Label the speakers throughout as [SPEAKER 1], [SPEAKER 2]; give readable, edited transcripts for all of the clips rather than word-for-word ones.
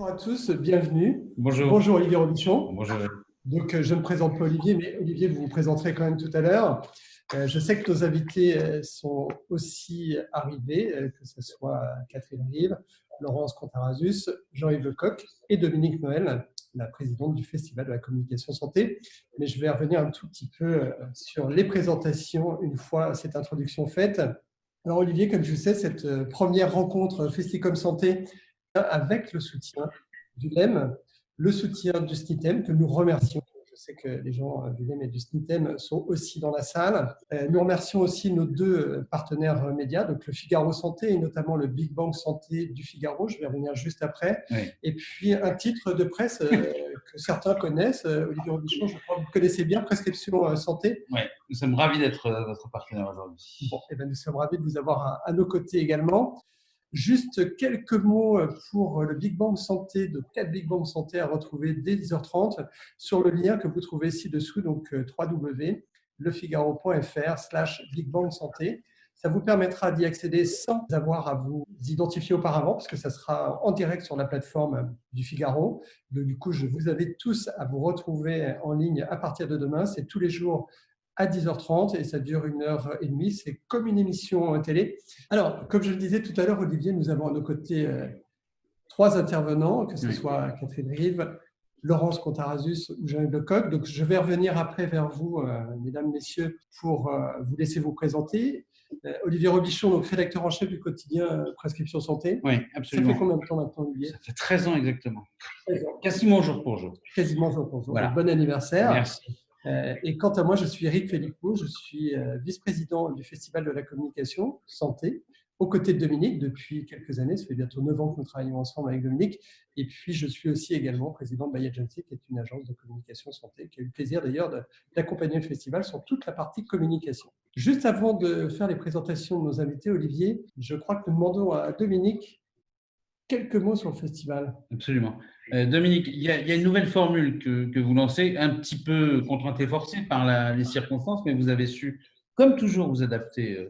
[SPEAKER 1] Bonjour à tous, bienvenue.
[SPEAKER 2] Bonjour.
[SPEAKER 1] Bonjour Olivier Robichon.
[SPEAKER 2] Bonjour.
[SPEAKER 1] Donc, je ne me présente pas Olivier, mais Olivier, vous vous présenterez quand même tout à l'heure. Je sais que nos invités sont aussi arrivés, que ce soit Catherine Rive, Laurence Contarazus, Jean-Yves Lecoq et Dominique Noël, la présidente du Festival de la communication santé. Mais je vais revenir un tout petit peu sur les présentations une fois cette introduction faite. Alors Olivier, comme je sais, cette première rencontre Festicom Santé avec le soutien du LEM, le soutien du SNITEM, que nous remercions. Je sais que les gens du LEM et du SNITEM sont aussi dans la salle. Nous remercions aussi nos deux partenaires médias, donc le Figaro Santé et notamment le Big Bang Santé du Figaro. Je vais revenir juste après.
[SPEAKER 2] Oui.
[SPEAKER 1] Et puis un titre de presse que certains connaissent, Olivier Robichon, je crois que vous connaissez bien, Prescription Santé.
[SPEAKER 2] Oui, nous sommes ravis d'être votre partenaire aujourd'hui.
[SPEAKER 1] Bon, eh bien, nous sommes ravis de vous avoir à nos côtés également. Juste quelques mots pour le Big Bang Santé, de 4 Big Bang Santé à retrouver dès 10h30 sur le lien que vous trouvez ci-dessous, donc www.lefigaro.fr/Big Bang Santé. Ça vous permettra d'y accéder sans avoir à vous identifier auparavant, parce que ça sera en direct sur la plateforme du Figaro. Donc, du coup, je vous invite tous à vous retrouver en ligne à partir de demain. C'est tous les jours à 10h30 et ça dure 1h30. C'est comme une émission télé. Alors, comme je le disais tout à l'heure, Olivier, nous avons à nos côtés 3 intervenants, que ce soit Catherine Rive, Laurence Contarazus ou Jean-Yves Lecoq. Donc, je vais revenir après vers vous, mesdames, messieurs, pour vous laisser vous présenter. Olivier Robichon, donc rédacteur en chef du quotidien Prescription Santé.
[SPEAKER 2] Oui, absolument.
[SPEAKER 1] Ça fait combien de temps maintenant, Olivier?
[SPEAKER 2] Ça fait 13 ans exactement.
[SPEAKER 1] 13 ans.
[SPEAKER 2] Quasiment jour pour jour.
[SPEAKER 1] Quasiment jour pour jour.
[SPEAKER 2] Voilà.
[SPEAKER 1] Bon anniversaire.
[SPEAKER 2] Merci.
[SPEAKER 1] Et quant à moi, je suis Eric Félipeau, je suis vice-président du Festival de la communication santé, aux côtés de Dominique depuis quelques années. Ça fait bientôt 9 ans que nous travaillons ensemble avec Dominique. Et puis, je suis aussi également président de My Agency, qui est une agence de communication santé, qui a eu le plaisir d'ailleurs d'accompagner le festival sur toute la partie communication. Juste avant de faire les présentations de nos invités, Olivier, je crois que nous demandons à Dominique quelques mots sur le festival.
[SPEAKER 2] Absolument. Dominique, il y a une nouvelle formule que vous lancez, un petit peu contrainte et forcée par les circonstances, mais vous avez su, comme toujours, vous adapter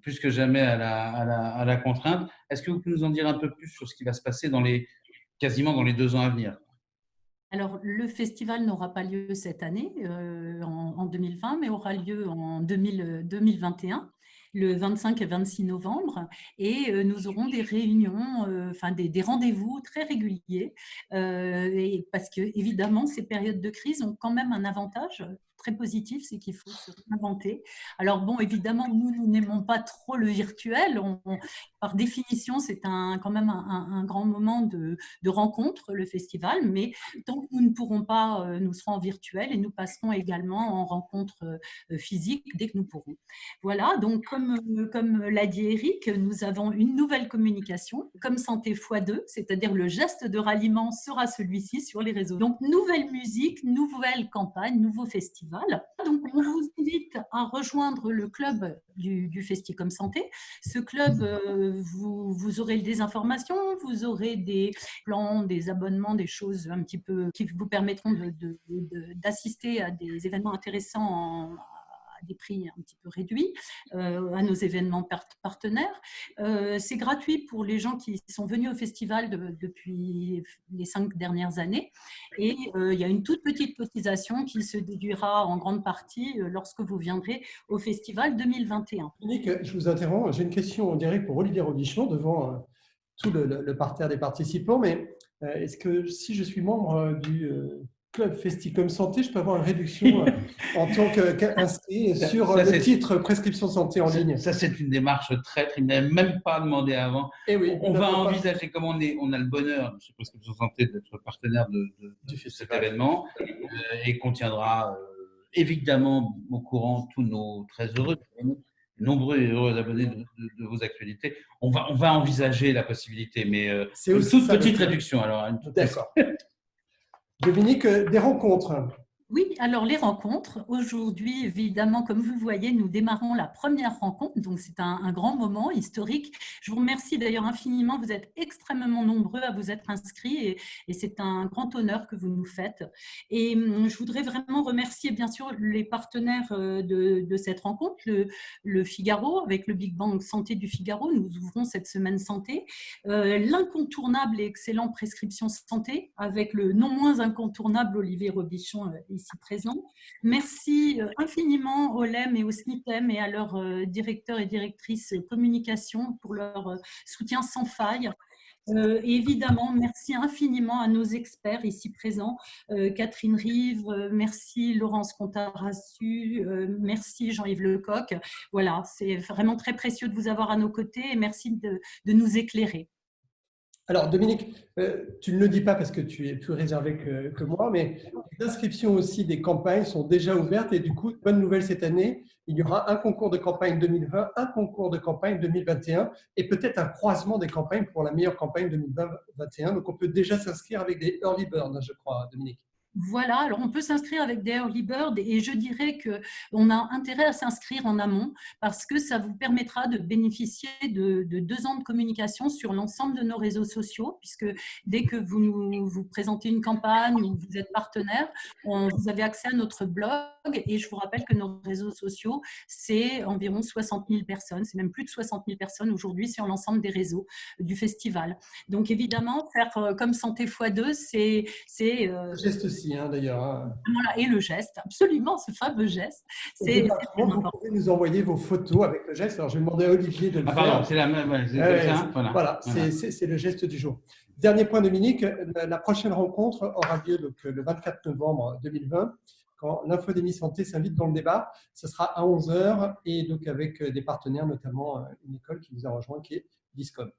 [SPEAKER 2] plus que jamais à la contrainte. Est-ce que vous pouvez nous en dire un peu plus sur ce qui va se passer quasiment dans les 2 ans à venir?
[SPEAKER 3] Alors, le festival n'aura pas lieu cette année, en 2020, mais aura lieu en 2021. Le 25 et 26 novembre, et nous aurons des réunions, des rendez-vous très réguliers, et parce que évidemment ces périodes de crise ont quand même un avantage très positif, c'est qu'il faut se réinventer. Alors bon, évidemment, nous n'aimons pas trop le virtuel. Par définition, c'est quand même un grand moment de rencontre, le festival, mais tant que nous ne pourrons pas, nous serons en virtuel et nous passerons également en rencontre physique dès que nous pourrons. Voilà, donc comme l'a dit Eric, nous avons une nouvelle communication, comme Santé x2, c'est-à-dire le geste de ralliement sera celui-ci sur les réseaux. Donc, nouvelle musique, nouvelle campagne, nouveau festival. Donc, on vous invite à rejoindre le club du Festicom Santé. Ce club, vous aurez des informations, vous aurez des plans, des abonnements, des choses un petit peu qui vous permettront d'assister à des événements intéressants à des prix un petit peu réduits, à nos événements partenaires. C'est gratuit pour les gens qui sont venus au festival depuis les 5 dernières années. Et il y a une toute petite cotisation qui se déduira en grande partie lorsque vous viendrez au festival 2021.
[SPEAKER 1] Dominique, je vous interromps. J'ai une question en direct pour Olivier Robichon devant tout le parterre des participants. Mais est-ce que si je suis membre du Club Festicom Santé, je peux avoir une réduction en tant qu'inscrit sur le titre Prescription Santé en ligne?
[SPEAKER 2] Ça, c'est une démarche traître. Il ne m'avait même pas demandé avant.
[SPEAKER 1] Et oui,
[SPEAKER 2] on va envisager, comme on a le bonheur chez Prescription Santé d'être partenaire de cet événement, et qu'on tiendra évidemment au courant tous nos très nombreux et heureux abonnés de vos actualités. On va envisager la possibilité, mais une toute petite réduction.
[SPEAKER 1] D'accord. Dominique, des rencontres.
[SPEAKER 3] Oui, alors les rencontres. Aujourd'hui, évidemment, comme vous le voyez, nous démarrons la première rencontre, donc c'est un grand moment historique. Je vous remercie d'ailleurs infiniment, vous êtes extrêmement nombreux à vous être inscrits et c'est un grand honneur que vous nous faites. Et je voudrais vraiment remercier bien sûr les partenaires de cette rencontre, le Figaro, avec le Big Bang Santé du Figaro, nous ouvrons cette semaine santé, l'incontournable et excellent Prescription Santé, avec le non moins incontournable Olivier Robichon, ici présent. Merci infiniment au LEM et au SNITEM et à leurs directeurs et directrices communication pour leur soutien sans faille. Et évidemment, merci infiniment à nos experts ici présents, Catherine Rive, merci Laurence Contarassu, merci Jean-Yves Lecoq. Voilà, c'est vraiment très précieux de vous avoir à nos côtés et merci de nous éclairer.
[SPEAKER 1] Alors, Dominique, tu ne le dis pas parce que tu es plus réservé que moi, mais les inscriptions aussi des campagnes sont déjà ouvertes et du coup, bonne nouvelle cette année, il y aura un concours de campagne 2020, un concours de campagne 2021 et peut-être un croisement des campagnes pour la meilleure campagne 2021. Donc, on peut déjà s'inscrire avec des early birds, je crois, Dominique.
[SPEAKER 3] Voilà, alors on peut s'inscrire avec des early birds et je dirais qu'on a intérêt à s'inscrire en amont parce que ça vous permettra de bénéficier de 2 ans de communication sur l'ensemble de nos réseaux sociaux puisque dès que vous présentez une campagne ou vous êtes partenaire, vous avez accès à notre blog et je vous rappelle que nos réseaux sociaux, c'est environ 60 000 personnes, c'est même plus de 60 000 personnes aujourd'hui sur l'ensemble des réseaux du festival. Donc évidemment, faire comme Santé x2, c'est…
[SPEAKER 1] Geste aussi, hein, d'ailleurs. Hein.
[SPEAKER 3] Voilà, et le geste, absolument, ce fameux geste. C'est
[SPEAKER 1] vous pouvez nous envoyer vos photos avec le geste. Alors, je vais demander à Olivier de le faire.
[SPEAKER 2] Pardon, c'est la même.
[SPEAKER 1] Voilà, c'est le geste du jour. Dernier point, Dominique. La prochaine rencontre aura lieu donc, le 24 novembre 2020, quand l'Infodémie Santé s'invite dans le débat. Ce sera à 11 h et donc avec des partenaires, notamment une école qui nous a rejoint, qui est Discom.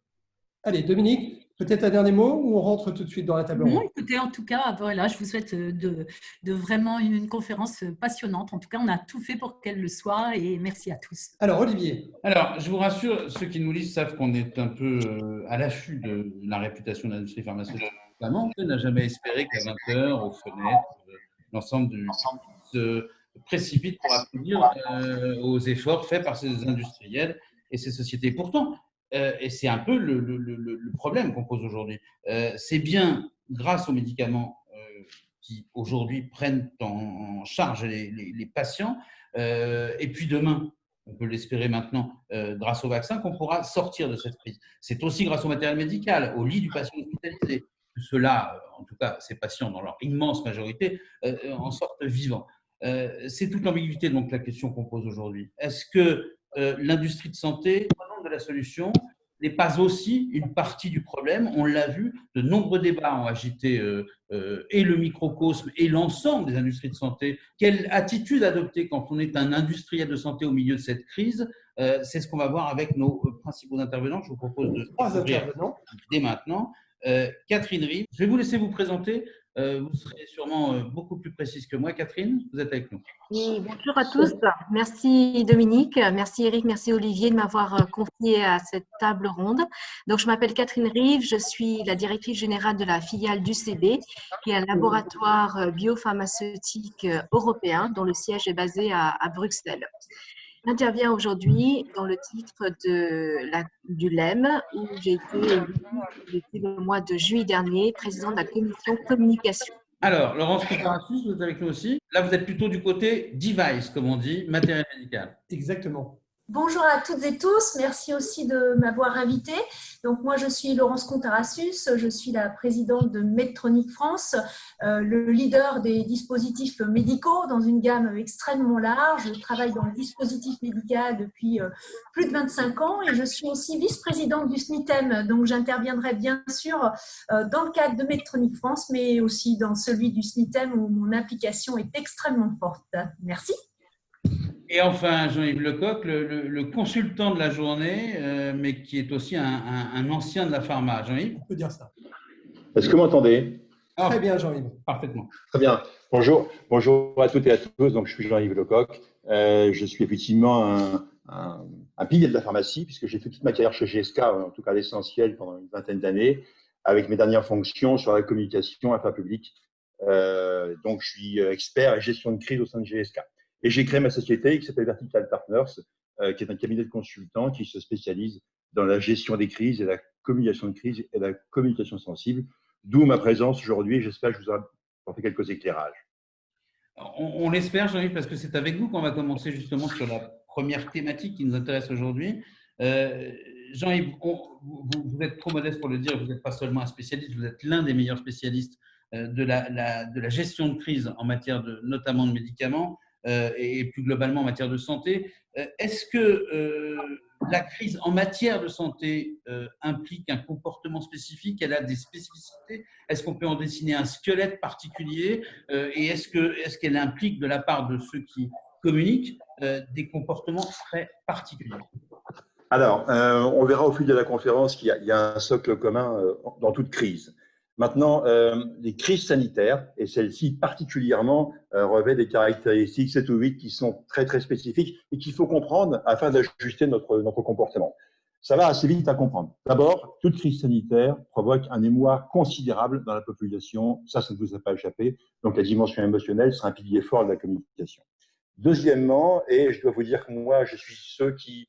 [SPEAKER 1] Allez, Dominique, peut-être un dernier mot ou on rentre tout de suite dans la table ronde?
[SPEAKER 3] Non, écoutez, en tout cas, voilà, je vous souhaite de vraiment une conférence passionnante. En tout cas, on a tout fait pour qu'elle le soit et merci à tous.
[SPEAKER 1] Alors, Olivier.
[SPEAKER 2] Alors, je vous rassure, ceux qui nous lisent savent qu'on est un peu à l'affût de la réputation de l'industrie pharmaceutique. On n'a jamais espéré qu'à 20 h, aux fenêtres, l'ensemble du se précipite pour applaudir aux efforts faits par ces industriels et ces sociétés. Pourtant, et c'est un peu le problème qu'on pose aujourd'hui, c'est bien grâce aux médicaments qui aujourd'hui prennent en charge les patients, et puis demain, on peut l'espérer maintenant, grâce au vaccin, qu'on pourra sortir de cette crise. C'est aussi grâce au matériel médical, au lit du patient hospitalisé, que ceux-là, en tout cas ces patients dans leur immense majorité, en sortent vivants. C'est toute l'ambiguïté donc la question qu'on pose aujourd'hui. Est-ce que l'industrie de santé, au nom de la solution, n'est pas aussi une partie du problème? On l'a vu, de nombreux débats ont agité et le microcosme et l'ensemble des industries de santé. Quelle attitude adopter quand on est un industriel de santé au milieu de cette crise? C'est ce qu'on va voir avec nos principaux intervenants. Je vous propose de
[SPEAKER 1] 3 intervenants
[SPEAKER 2] dès maintenant. Catherine Rive, je vais vous laisser vous présenter. Vous serez sûrement beaucoup plus précise que moi. Catherine, vous êtes avec nous.
[SPEAKER 4] Oui, bonjour à tous. Merci Dominique, merci Eric, merci Olivier de m'avoir confié à cette table ronde. Donc, je m'appelle Catherine Rive, je suis la directrice générale de la filiale d'UCB, qui est un laboratoire biopharmaceutique européen dont le siège est basé à Bruxelles. J'interviens aujourd'hui dans le titre du LEM, où j'ai été depuis le mois de juillet dernier présidente de la commission communication.
[SPEAKER 2] Alors, Laurence Contarassus, vous êtes avec nous aussi. Là, vous êtes plutôt du côté device, comme on dit, matériel médical.
[SPEAKER 1] Exactement.
[SPEAKER 5] Bonjour à toutes et tous, merci aussi de m'avoir invité. Donc moi je suis Laurence Contarassus, je suis la présidente de Medtronic France, le leader des dispositifs médicaux dans une gamme extrêmement large. Je travaille dans le dispositif médical depuis plus de 25 ans et je suis aussi vice-présidente du SNITEM, donc j'interviendrai bien sûr dans le cadre de Medtronic France, mais aussi dans celui du SNITEM où mon implication est extrêmement forte. Merci.
[SPEAKER 2] Et enfin, Jean-Yves Lecoq, le consultant de la journée, mais qui est aussi un ancien de la pharma. Jean-Yves ?
[SPEAKER 1] On peut dire ça.
[SPEAKER 6] Est-ce que vous m'entendez ?
[SPEAKER 1] Très bien, Jean-Yves.
[SPEAKER 2] Parfaitement.
[SPEAKER 6] Très bien. Bonjour à toutes et à tous. Donc, je suis Jean-Yves Lecoq. Je suis effectivement un pilier de la pharmacie, puisque j'ai fait toute ma carrière chez GSK, en tout cas l'essentiel, pendant une vingtaine d'années, avec mes dernières fonctions sur la communication, affaires publiques Donc, je suis expert et gestion de crise au sein de GSK. Et j'ai créé ma société qui s'appelle Vertical Partners, qui est un cabinet de consultants qui se spécialise dans la gestion des crises et la communication de crise et la communication sensible. D'où ma présence aujourd'hui. J'espère que je vous ai apporté quelques éclairages.
[SPEAKER 2] On l'espère, Jean-Yves, parce que c'est avec vous qu'on va commencer justement sur la première thématique qui nous intéresse aujourd'hui. Jean-Yves, vous êtes trop modeste pour le dire, vous n'êtes pas seulement un spécialiste, vous êtes l'un des meilleurs spécialistes de la gestion de crise en matière notamment de médicaments et plus globalement en matière de santé. Est-ce que la crise en matière de santé implique un comportement spécifique? Elle a des spécificités? Est-ce qu'on peut en dessiner un squelette particulier? Et est-ce qu'elle implique de la part de ceux qui communiquent des comportements très particuliers?
[SPEAKER 6] Alors, on verra au fil de la conférence qu'il y a un socle commun dans toute crise. Maintenant, les crises sanitaires, et celle-ci particulièrement, revêt des caractéristiques 7 ou 8 qui sont très, très spécifiques et qu'il faut comprendre afin d'ajuster notre comportement. Ça va assez vite à comprendre. D'abord, toute crise sanitaire provoque un émoi considérable dans la population. Ça ne vous a pas échappé. Donc, la dimension émotionnelle sera un pilier fort de la communication. Deuxièmement, et je dois vous dire que moi, je suis ceux qui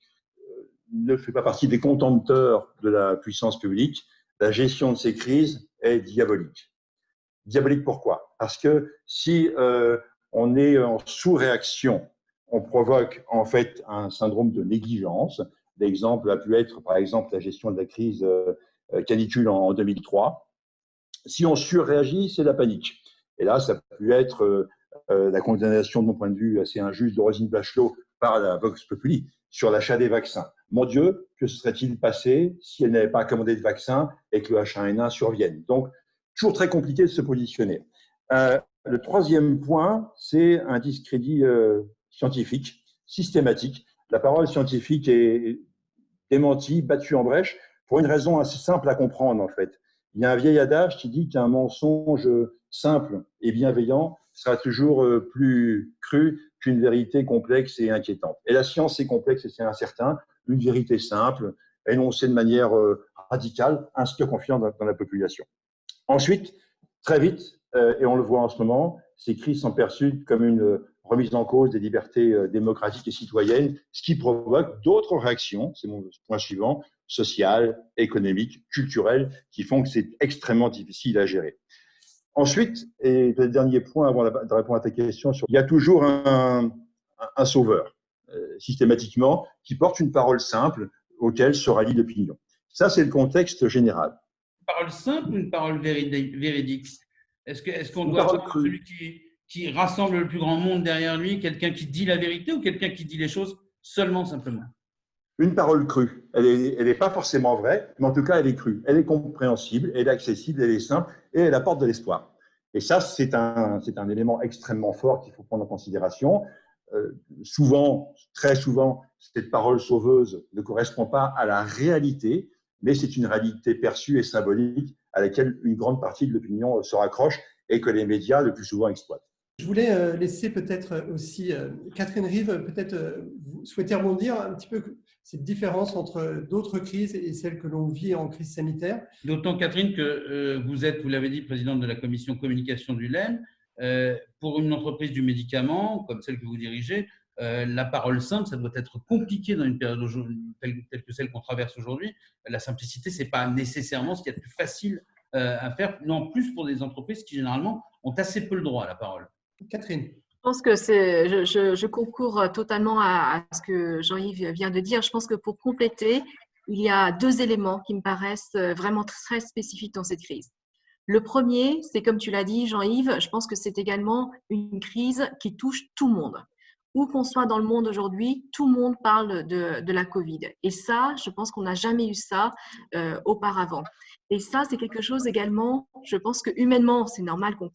[SPEAKER 6] ne fait pas partie des contempteurs de la puissance publique, la gestion de ces crises est diabolique. Diabolique pourquoi? Parce que si on est en sous-réaction, on provoque en fait un syndrome de négligence. L'exemple a pu être par exemple la gestion de la crise canicule en 2003. Si on surréagit, c'est la panique. Et là, ça a pu être la condamnation, de mon point de vue assez injuste, de Roselyne Bachelot par la Vox Populi sur l'achat des vaccins. Mon Dieu, que serait-il passé si elle n'avait pas commandé de vaccin et que le H1N1 survienne? Donc, toujours très compliqué de se positionner. Le troisième point, c'est un discrédit scientifique, systématique. La parole scientifique est démentie, battue en brèche, pour une raison assez simple à comprendre, en fait. Il y a un vieil adage qui dit qu'un mensonge simple et bienveillant sera toujours plus cru qu'une vérité complexe et inquiétante. Et la science est complexe et c'est incertain. Une vérité simple, énoncée de manière radicale, inspire confiance dans la population. Ensuite, très vite, et on le voit en ce moment, ces crises sont perçues comme une remise en cause des libertés démocratiques et citoyennes, ce qui provoque d'autres réactions, c'est mon point suivant, sociales, économiques, culturelles, qui font que c'est extrêmement difficile à gérer. Ensuite, et le dernier point avant de répondre à ta question, il y a toujours un sauveur, systématiquement, qui porte une parole simple auquel se rallie l'opinion. Ça, c'est le contexte général.
[SPEAKER 2] Une parole simple ou une parole véridique? Est-ce qu'on doit avoir celui qui rassemble le plus grand monde derrière lui, quelqu'un qui dit la vérité ou quelqu'un qui dit les choses seulement, simplement?
[SPEAKER 6] Une parole crue. Elle n'est pas forcément vraie, mais en tout cas, elle est crue. Elle est compréhensible, elle est accessible, elle est simple et elle apporte de l'espoir. Et ça, c'est un élément extrêmement fort qu'il faut prendre en considération. Souvent, très souvent, cette parole sauveuse ne correspond pas à la réalité, mais c'est une réalité perçue et symbolique à laquelle une grande partie de l'opinion se raccroche et que les médias le plus souvent exploitent.
[SPEAKER 1] Je voulais laisser peut-être aussi Catherine Rive, peut-être vous souhaitez rebondir un petit peu cette différence entre d'autres crises et celles que l'on vit en crise sanitaire.
[SPEAKER 2] D'autant, Catherine, que vous êtes, vous l'avez dit, présidente de la commission communication du LEM. Pour une entreprise du médicament, comme celle que vous dirigez, la parole simple, ça doit être compliqué dans une période telle que celle qu'on traverse aujourd'hui. La simplicité, ce n'est pas nécessairement ce qu'il y a de plus facile à faire, non plus pour des entreprises qui, généralement, ont assez peu le droit à la parole.
[SPEAKER 1] Catherine.
[SPEAKER 4] Je pense que je concours totalement à ce que Jean-Yves vient de dire. Je pense que pour compléter, il y a deux éléments qui me paraissent vraiment très spécifiques dans cette crise. Le premier, c'est comme tu l'as dit, Jean-Yves, je pense que c'est également une crise qui touche tout le monde. Où qu'on soit dans le monde aujourd'hui, tout le monde parle de la Covid. Et ça, je pense qu'on n'a jamais eu ça auparavant. Et ça, c'est quelque chose également, je pense que humainement, c'est normal qu'on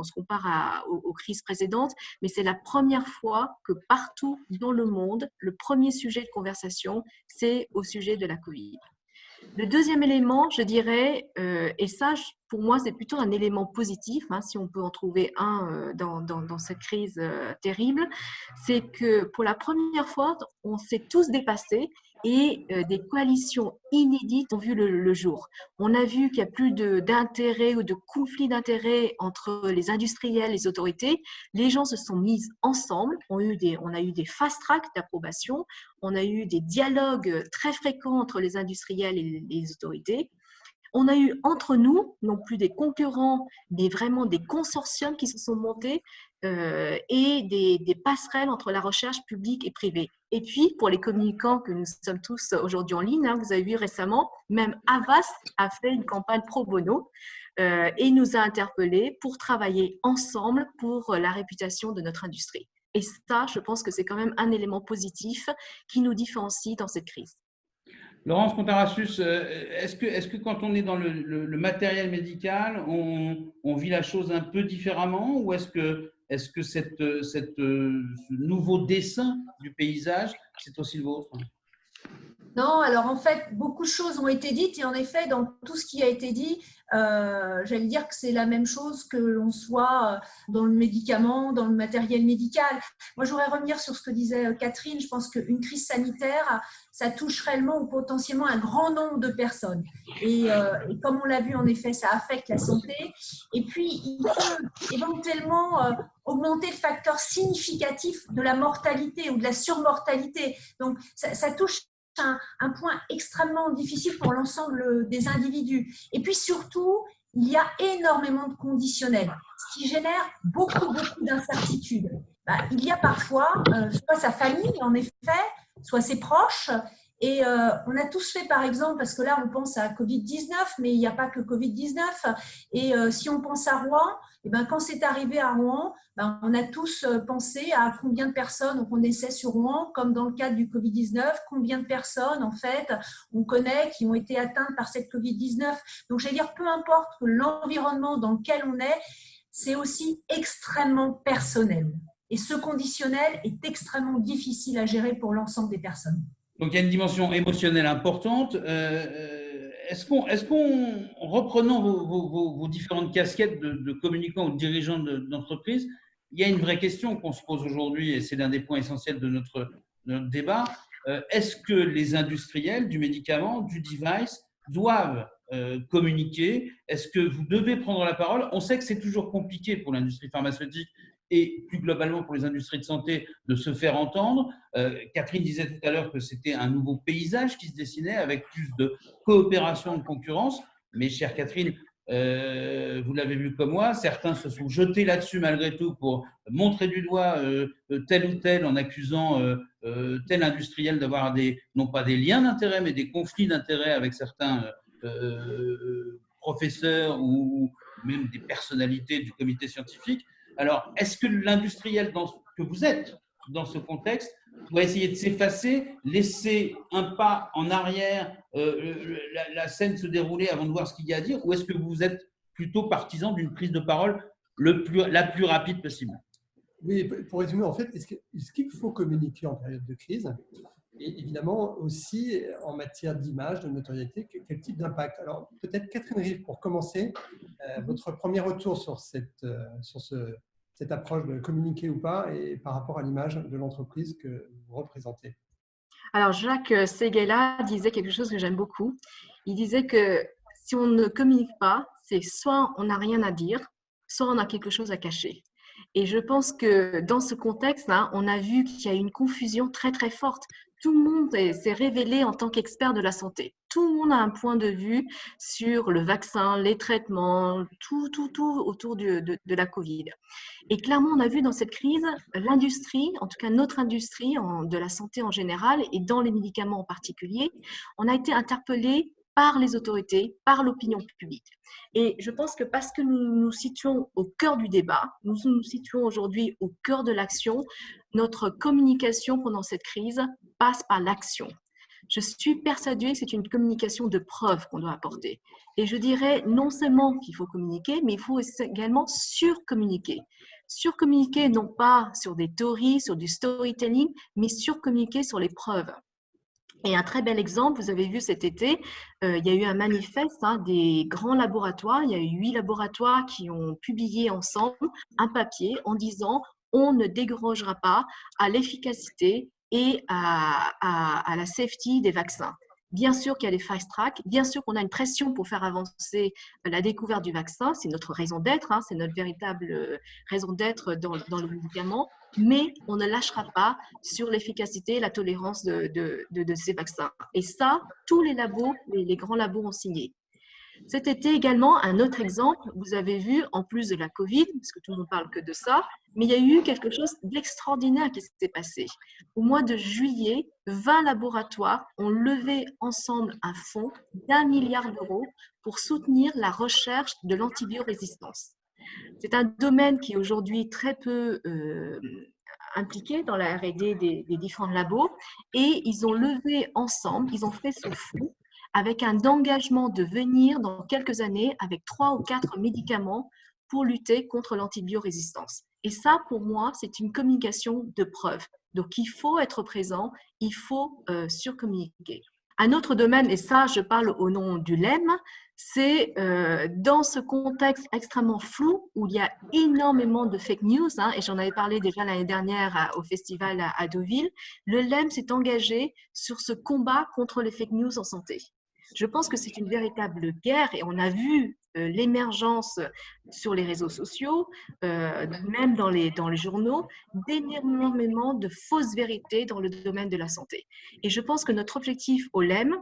[SPEAKER 4] se compare aux crises précédentes, mais c'est la première fois que partout dans le monde, le premier sujet de conversation, c'est au sujet de la Covid. Le deuxième élément, je dirais, et ça, pour moi, c'est plutôt un élément positif, hein, si on peut en trouver un dans cette crise terrible, c'est que pour la première fois, on s'est tous dépassés et des coalitions inédites ont vu le jour. On a vu qu'il n'y a plus d'intérêt ou de conflit d'intérêts entre les industriels et les autorités. Les gens se sont mis ensemble, on a eu des fast-track d'approbation, on a eu des dialogues très fréquents entre les industriels et les autorités. On a eu entre nous, non plus des concurrents, mais vraiment des consortiums qui se sont montés et des passerelles entre la recherche publique et privée. Et puis, pour les communicants que nous sommes tous aujourd'hui en ligne, vous avez vu récemment, même Avast a fait une campagne pro bono et nous a interpellés pour travailler ensemble pour la réputation de notre industrie. Et ça, je pense que c'est quand même un élément positif qui nous différencie dans cette crise.
[SPEAKER 2] Laurence Contarassus, est-ce que quand on est dans le matériel médical, on vit la chose un peu différemment, ou est-ce que ce nouveau dessin du paysage, c'est aussi le vôtre?
[SPEAKER 5] Non, alors en fait, beaucoup de choses ont été dites et en effet, dans tout ce qui a été dit, j'allais dire que c'est la même chose que l'on soit dans le médicament, dans le matériel médical. Moi, je voudrais revenir sur ce que disait Catherine. Je pense qu'une crise sanitaire, ça touche réellement ou potentiellement un grand nombre de personnes. Et comme on l'a vu, en effet, ça affecte la santé. Et puis, il peut éventuellement augmenter le facteur significatif de la mortalité ou de la surmortalité. Donc, ça touche un point extrêmement difficile pour l'ensemble des individus. Et puis surtout, il y a énormément de conditionnels, ce qui génère beaucoup d'incertitudes. Il y a parfois soit sa famille, en effet, soit ses proches. Et on a tous fait, par exemple, parce que là, on pense à Covid-19, mais il n'y a pas que Covid-19. Et si on pense à Rouen, et quand c'est arrivé à Rouen, on a tous pensé à combien de personnes on connaissait sur Rouen, comme dans le cadre du Covid-19, combien de personnes, en fait, on connaît qui ont été atteintes par cette Covid-19. Donc, j'allais dire, peu importe l'environnement dans lequel on est, c'est aussi extrêmement personnel. Et ce conditionnel est extrêmement difficile à gérer pour l'ensemble des personnes.
[SPEAKER 2] Donc, il y a une dimension émotionnelle importante. Est-ce qu'on, reprenant vos différentes casquettes de communicants ou de dirigeants d'entreprise, il y a une vraie question qu'on se pose aujourd'hui, et c'est l'un des points essentiels de notre débat. Est-ce que les industriels du médicament, du device, doivent communiquer? Est-ce que vous devez prendre la parole? On sait que c'est toujours compliqué pour l'industrie pharmaceutique et plus globalement pour les industries de santé de se faire entendre. Catherine disait tout à l'heure que c'était un nouveau paysage qui se dessinait avec plus de coopération, de concurrence. Mais chère Catherine, vous l'avez vu comme moi, certains se sont jetés là-dessus malgré tout pour montrer du doigt tel ou tel en accusant tel industriel d'avoir non pas des liens d'intérêt, mais des conflits d'intérêt avec certains professeurs ou même des personnalités du comité scientifique. Alors, est-ce que l'industriel que vous êtes dans ce contexte doit essayer de s'effacer, laisser un pas en arrière, la scène se dérouler avant de voir ce qu'il y a à dire, ou est-ce que vous êtes plutôt partisan d'une prise de parole la plus rapide possible?
[SPEAKER 1] Oui, pour résumer, en fait, est-ce qu'il faut communiquer en période de crise? Et évidemment aussi en matière d'image, de notoriété, quel type d'impact? Alors peut-être Catherine Rive, pour commencer, votre premier retour sur cette approche de communiquer ou pas et par rapport à l'image de l'entreprise que vous représentez.
[SPEAKER 4] Alors Jacques Séguéla disait quelque chose que j'aime beaucoup. Il disait que si on ne communique pas, c'est soit on n'a rien à dire, soit on a quelque chose à cacher. Et je pense que dans ce contexte, on a vu qu'il y a une confusion très très forte. Tout le monde s'est révélé en tant qu'expert de la santé. Tout le monde a un point de vue sur le vaccin, les traitements, tout autour de la Covid. Et clairement, on a vu dans cette crise, l'industrie, en tout cas notre industrie de la santé en général et dans les médicaments en particulier, on a été interpellé par les autorités, par l'opinion publique. Et je pense que parce que nous nous situons au cœur du débat, nous nous situons aujourd'hui au cœur de l'action, notre communication pendant cette crise passe par l'action. Je suis persuadée que c'est une communication de preuve qu'on doit apporter. Et je dirais non seulement qu'il faut communiquer, mais il faut également surcommuniquer. Surcommuniquer non pas sur des théories, sur du storytelling, mais surcommuniquer sur les preuves. Et un très bel exemple, vous avez vu cet été, il y a eu un manifeste des grands laboratoires. Il y a eu 8 laboratoires qui ont publié ensemble un papier en disant « On ne dérogera pas à l'efficacité et à la safety des vaccins. Bien sûr qu'il y a des fast track, bien sûr qu'on a une pression pour faire avancer la découverte du vaccin, c'est notre raison d'être, hein, c'est notre véritable raison d'être dans le médicament, mais on ne lâchera pas sur l'efficacité et la tolérance de ces vaccins. Et ça, tous les labos, les grands labos ont signé. Cet été également, un autre exemple, vous avez vu, en plus de la Covid, parce que tout le monde ne parle que de ça, mais il y a eu quelque chose d'extraordinaire qui s'est passé. Au mois de juillet, 20 laboratoires ont levé ensemble un fonds d'1 milliard d'euros pour soutenir la recherche de l'antibiorésistance. C'est un domaine qui est aujourd'hui très peu impliqué dans la R&D des différents labos, et ils ont levé ensemble, ils ont fait ce fonds avec un engagement de venir dans quelques années avec 3 ou 4 médicaments pour lutter contre l'antibiorésistance. Et ça, pour moi, c'est une communication de preuve. Donc, il faut être présent, il faut surcommuniquer. Un autre domaine, et ça, je parle au nom du LEM, c'est dans ce contexte extrêmement flou où il y a énormément de fake news, hein, et j'en avais parlé déjà l'année dernière au festival à Deauville, le LEM s'est engagé sur ce combat contre les fake news en santé. Je pense que c'est une véritable guerre et on a vu l'émergence sur les réseaux sociaux, même dans les journaux, d'énormément de fausses vérités dans le domaine de la santé. Et je pense que notre objectif au LEM,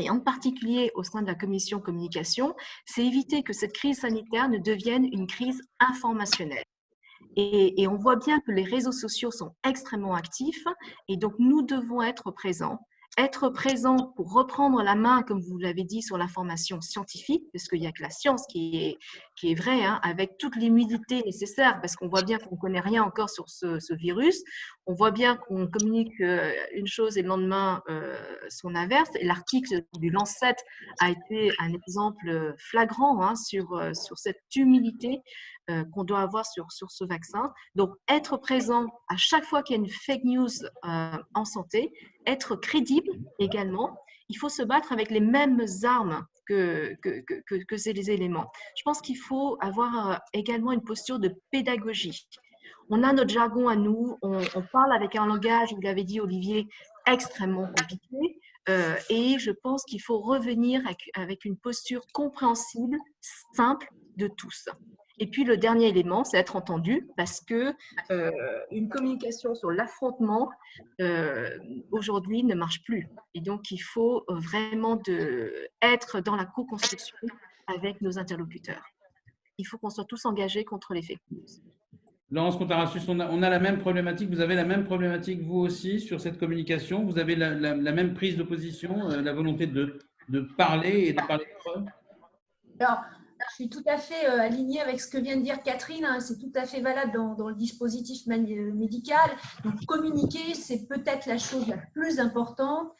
[SPEAKER 4] et en particulier au sein de la commission communication, c'est éviter que cette crise sanitaire ne devienne une crise informationnelle. Et on voit bien que les réseaux sociaux sont extrêmement actifs et donc nous devons être présents pour reprendre la main, comme vous l'avez dit, sur l'information scientifique, parce qu'il n'y a que la science qui est vraie, hein, avec toute l'humilité nécessaire, parce qu'on voit bien qu'on ne connaît rien encore sur ce virus. On voit bien qu'on communique une chose et le lendemain son inverse. Et l'article du Lancet a été un exemple flagrant, hein, sur cette humilité qu'on doit avoir sur ce vaccin. Donc, être présent à chaque fois qu'il y a une fake news en santé, être crédible également. Il faut se battre avec les mêmes armes que ces éléments. Je pense qu'il faut avoir également une posture de pédagogie. On a notre jargon à nous, on parle avec un langage, vous l'avez dit Olivier, extrêmement compliqué. Et je pense qu'il faut revenir avec une posture compréhensible, simple de tous. Et puis, le dernier élément, c'est être entendu, parce que une communication sur l'affrontement, aujourd'hui, ne marche plus. Et donc, il faut vraiment être dans la co-construction avec nos interlocuteurs. Il faut qu'on soit tous engagés contre les fake news.
[SPEAKER 2] Laurence Contarassus, on a la même problématique. Vous avez la même problématique, vous aussi, sur cette communication. Vous avez la même prise de position, la volonté de parler et de parler de preuves.
[SPEAKER 5] Alors, je suis tout à fait alignée avec ce que vient de dire Catherine. Hein, c'est tout à fait valable dans le dispositif médical. Donc, communiquer, c'est peut-être la chose la plus importante.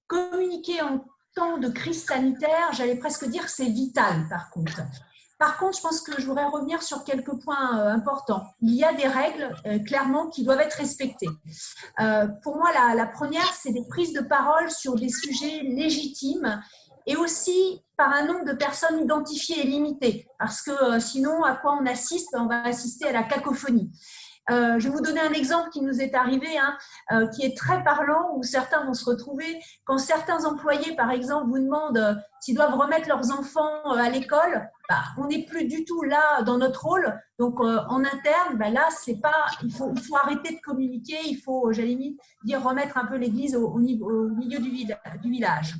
[SPEAKER 5] Communiquer en temps de crise sanitaire, j'allais presque dire que c'est vital, par contre. Par contre, je pense que je voudrais revenir sur quelques points importants. Il y a des règles, clairement, qui doivent être respectées. Pour moi, la première, c'est des prises de parole sur des sujets légitimes et aussi par un nombre de personnes identifiées et limitées. Parce que sinon, à quoi on assiste? On va assister à la cacophonie. Je vais vous donner un exemple qui nous est arrivé, hein, qui est très parlant, où certains vont se retrouver. Quand certains employés, par exemple, vous demandent s'ils doivent remettre leurs enfants à l'école, on n'est plus du tout là dans notre rôle. Donc, en interne, là, c'est pas, il faut arrêter de communiquer, il faut, j'allais dire, remettre un peu l'église au milieu du village.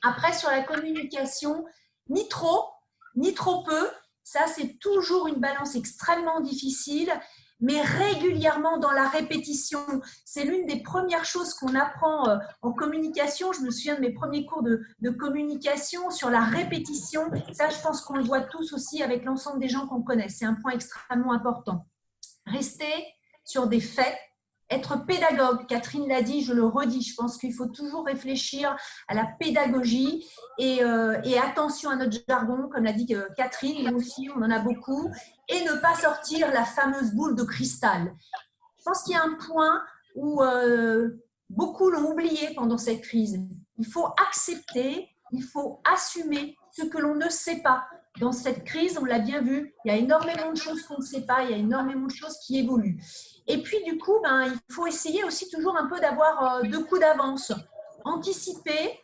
[SPEAKER 5] Après, sur la communication, ni trop peu, ça, c'est toujours une balance extrêmement difficile. Mais régulièrement dans la répétition. C'est l'une des premières choses qu'on apprend en communication. Je me souviens de mes premiers cours de communication sur la répétition. Ça, je pense qu'on le voit tous aussi avec l'ensemble des gens qu'on connaît. C'est un point extrêmement important. Rester sur des faits, être pédagogue. Catherine l'a dit, je le redis. Je pense qu'il faut toujours réfléchir à la pédagogie et attention à notre jargon, comme l'a dit Catherine. Nous aussi, on en a beaucoup. Et ne pas sortir la fameuse boule de cristal. Je pense qu'il y a un point où beaucoup l'ont oublié pendant cette crise. Il faut accepter, il faut assumer ce que l'on ne sait pas. Dans cette crise, on l'a bien vu, il y a énormément de choses qu'on ne sait pas, il y a énormément de choses qui évoluent. Et puis, du coup, ben, il faut essayer aussi toujours un peu d'avoir 2 coups d'avance. Anticiper,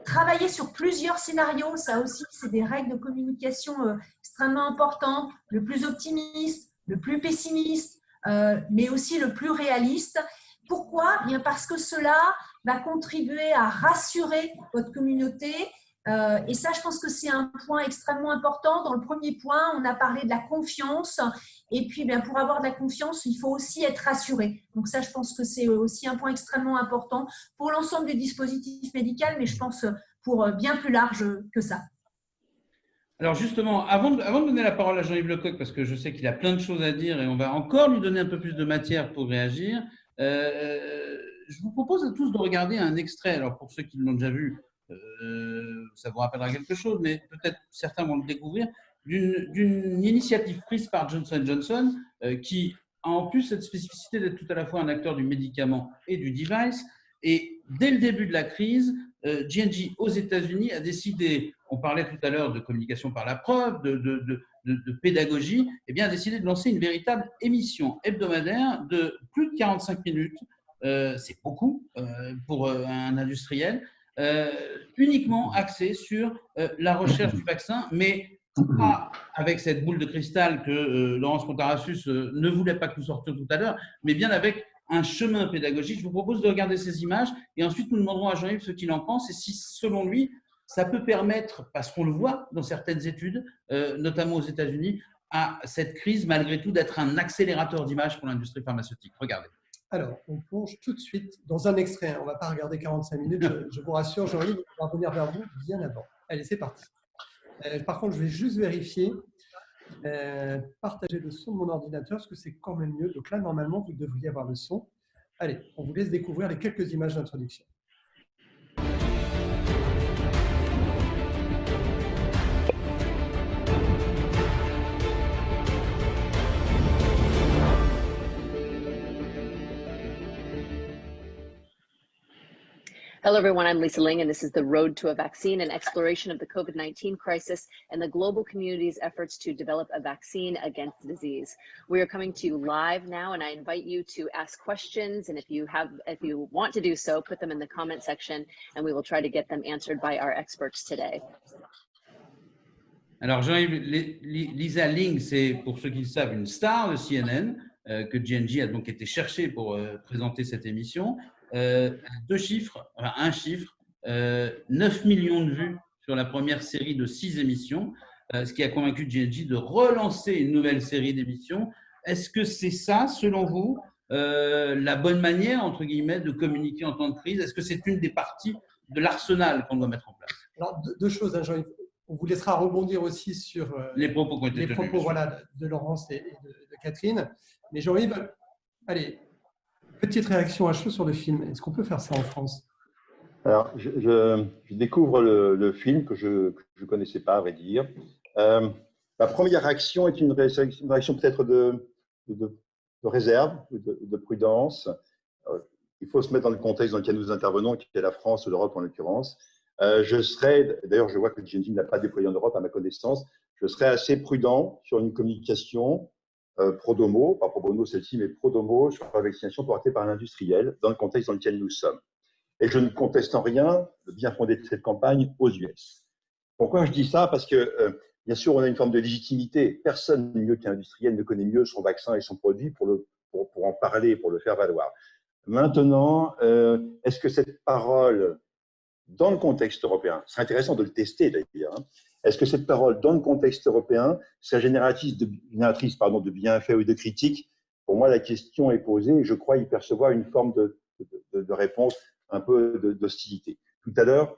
[SPEAKER 5] travailler sur plusieurs scénarios, ça aussi, c'est des règles de communication extrêmement importantes. Le plus optimiste, le plus pessimiste, mais aussi le plus réaliste. Pourquoi? Bien parce que cela va contribuer à rassurer votre communauté. Et ça, je pense que c'est un point extrêmement important. Dans le premier point, on a parlé de la confiance. Et puis, bien, pour avoir de la confiance, il faut aussi être rassuré. Donc ça, je pense que c'est aussi un point extrêmement important pour l'ensemble du dispositif médical, mais je pense pour bien plus large que ça.
[SPEAKER 2] Alors justement, avant de donner la parole à Jean-Yves Lecoq, parce que je sais qu'il a plein de choses à dire et on va encore lui donner un peu plus de matière pour réagir, je vous propose à tous de regarder un extrait. Alors pour ceux qui l'ont déjà vu, ça vous rappellera quelque chose, mais peut-être certains vont le découvrir, d'une initiative prise par Johnson & Johnson qui a en plus cette spécificité d'être tout à la fois un acteur du médicament et du device. Et dès le début de la crise, J&J aux États-Unis a décidé, on parlait tout à l'heure de communication par la preuve, de pédagogie, et bien a décidé de lancer une véritable émission hebdomadaire de plus de 45 minutes. C'est beaucoup pour un industriel, uniquement axée sur la recherche du vaccin, mais pas avec cette boule de cristal que Laurence Contarassus ne voulait pas que nous sortions tout à l'heure, mais bien avec un chemin pédagogique. Je vous propose de regarder ces images et ensuite nous demanderons à Jean-Yves ce qu'il en pense et si, selon lui, ça peut permettre, parce qu'on le voit dans certaines études, notamment aux États-Unis, à cette crise, malgré tout, d'être un accélérateur d'image pour l'industrie pharmaceutique. Regardez.
[SPEAKER 1] Alors, on plonge tout de suite dans un extrait. On ne va pas regarder 45 minutes, je vous rassure, Jean-Yves, on va revenir vers vous bien avant. Allez, c'est parti. Par contre, je vais juste vérifier, partager le son de mon ordinateur, parce que c'est quand même mieux. Donc là, normalement, vous devriez avoir le son. Allez, on vous laisse découvrir les quelques images d'introduction.
[SPEAKER 7] Hello, everyone. I'm Lisa Ling, and this is The Road to a Vaccine, an exploration of the COVID-19 crisis and the global community's efforts to develop a vaccine against the disease. We are coming to you live now, and I invite you to ask questions. And if you want to do so, put them in the comment section, and we will try to get them answered by our experts today.
[SPEAKER 2] Alors, Jean-Yves, Lisa Ling, c'est, pour ceux qui le savent, une star de CNN que J&J a donc été chercher pour présenter cette émission. Un chiffre, 9 millions de vues sur la première série de 6 émissions, ce qui a convaincu J&J de relancer une nouvelle série d'émissions. Est-ce que c'est ça, selon vous, la bonne manière, entre guillemets, de communiquer en temps de crise? Est-ce que c'est une des parties de l'arsenal qu'on doit mettre en place?
[SPEAKER 1] Alors, deux choses, hein, Jean-Yves. On vous laissera rebondir aussi sur
[SPEAKER 2] les propos qui ont été tenus,
[SPEAKER 1] voilà, de Laurence et de Catherine. Mais Jean-Yves, allez, petite réaction à chaud sur le film. Est-ce qu'on peut faire ça en France?
[SPEAKER 6] Alors, je découvre le film que je ne connaissais pas, à vrai dire. Ma première réaction est une réaction peut-être de réserve, de prudence. Il faut se mettre dans le contexte dans lequel nous intervenons, qui est la France ou l'Europe en l'occurrence. D'ailleurs, je vois que J&J n'a pas déployé en Europe à ma connaissance, je serais assez prudent sur une communication pro domo, pas pro bono celle-ci, mais pro domo sur la vaccination portée par un industriel dans le contexte dans lequel nous sommes. Et je ne conteste en rien le bien fondé de cette campagne aux US. Pourquoi je dis ça? Parce que, bien sûr, on a une forme de légitimité. Personne mieux qu'un industriel ne connaît mieux son vaccin et son produit pour en parler, pour le faire valoir. Maintenant, est-ce que cette parole, dans le contexte européen, c'est intéressant de le tester d'ailleurs, hein, est-ce que cette parole, dans le contexte européen, serait génératrice de bienfaits ou de critiques? Pour moi, la question est posée et je crois y percevoir une forme de réponse, un peu d'hostilité. Tout à l'heure,